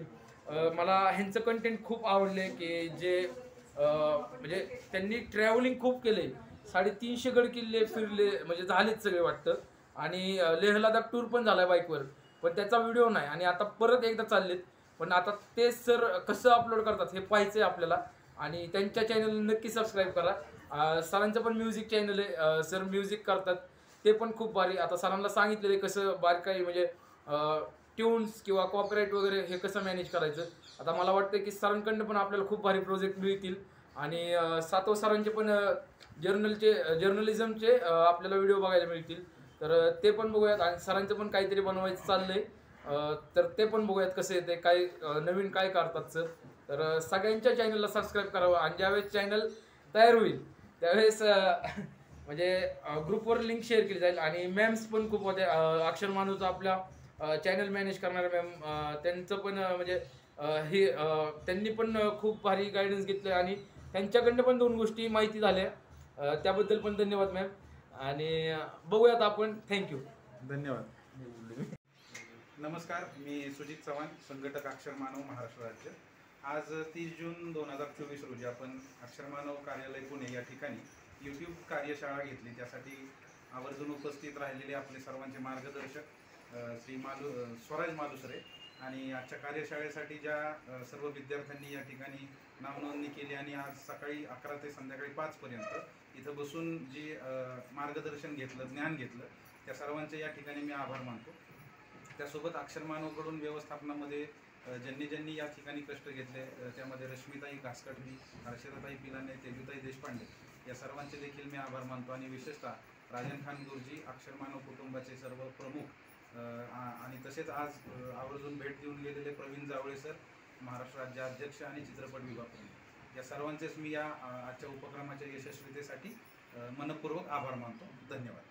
मला ह्यांचं कंटेंट खूप आवडले की जे म्हणजे त्यांनी ट्रॅव्हलिंग खूप केले, 350 गड किल्ले फिरले, म्हणजे झालेच सगळे वाटतं. आणि लेह लडाख टूर पण झालाय बाईकवर, पण त्याचा व्हिडिओ नाही. आणि आता परत एकदा चाललेत, पण आता ते सर कसं अपलोड करतात हे पाहायचं आहे आपल्याला. आणि त्यांच्या चॅनलला नक्की सबस्क्राईब करा. सरांचं पण म्युझिक चॅनल आहे, सर म्युझिक करतात, ते पण खूप भारी. आता सरांना सांगितलेलं आहे कसं बारकाई म्हणजे ट्यून्स किंवा कॉपीराईट वगैरे हे कसं मॅनेज करायचं. आता मला वाटतं की सरांकडनं पण आपल्याला खूप भारी प्रोजेक्ट मिळतील. आणि सातव सरांचे पण जर्नलिझमचे आपल्याला व्हिडिओ बघायला मिळतील, तर ते पण बघूयात. आणि सरांचं पण काहीतरी बनवायचं चाललंय, तर ते पण बघूयात कसं येते, काय नवीन काय करतात सर. तर सगळ्यांच्या चॅनलला सबस्क्राईब करावं. आणि ज्यावेळेस चॅनल तयार होईल त्यावेळेस म्हणजे ग्रुपवर लिंक शेअर केली जाईल. आणि मॅम्स पण खूप होते, अक्षर मानवचा आपल्या चॅनल मॅनेज करणाऱ्या मॅम, त्यांचं पण म्हणजे हे त्यांनी पण खूप भारी गायडन्स घेतलं आणि त्यांच्याकडनं पण 2 गोष्टी माहिती झाल्या, त्याबद्दल पण धन्यवाद मॅम. आणि बघूयात आपण. थँक्यू. धन्यवाद. नमस्कार, मी सुजित चव्हाण, संघटक अक्षर मानव महाराष्ट्र राज्य. आज 30 जून 2024 रोजी आपण अक्षर मानव कार्यालय पुणे या ठिकाणी यूट्यूब कार्यशाळा घेतली. त्यासाठी आवर्जून उपस्थित राहिलेले आपले सर्वांचे मार्गदर्शक श्री स्वराज मालुसरे आणि आजच्या कार्यशाळेसाठी ज्या सर्व विद्यार्थ्यांनी या ठिकाणी नावनोंदणी केली आणि आज सकाळी 11 ते संध्याकाळी 5 पर्यंत इथं बसून जी मार्गदर्शन घेतलं, ज्ञान घेतलं, त्या सर्वांचे या ठिकाणी मी आभार मानतो. त्यासोबत अक्षर मानवकडून व्यवस्थापनामध्ये ज्यांनी या ठिकाणी कष्ट घेतले, त्यामध्ये रश्मिताई घासकडणी, हर्षदाताई पिलाने, तेजूताई देशपांडे या सर्वांचे देखील मी आभार मानतो. आणि विशेषतः राजन खान गुरुजी, अक्षर मानव कुटुंबाचे सर्व प्रमुख आणि तसेच आज आवर्जून भेट देऊन गेलेले प्रवीण जावळे सर, महाराष्ट्र राज्य अध्यक्ष आणि चित्रपट विभाग प्रमुख, या सर्वांचेच मी या आजच्या उपक्रमाच्या यशस्वीतेसाठी मनपूर्वक आभार मानतो. धन्यवाद.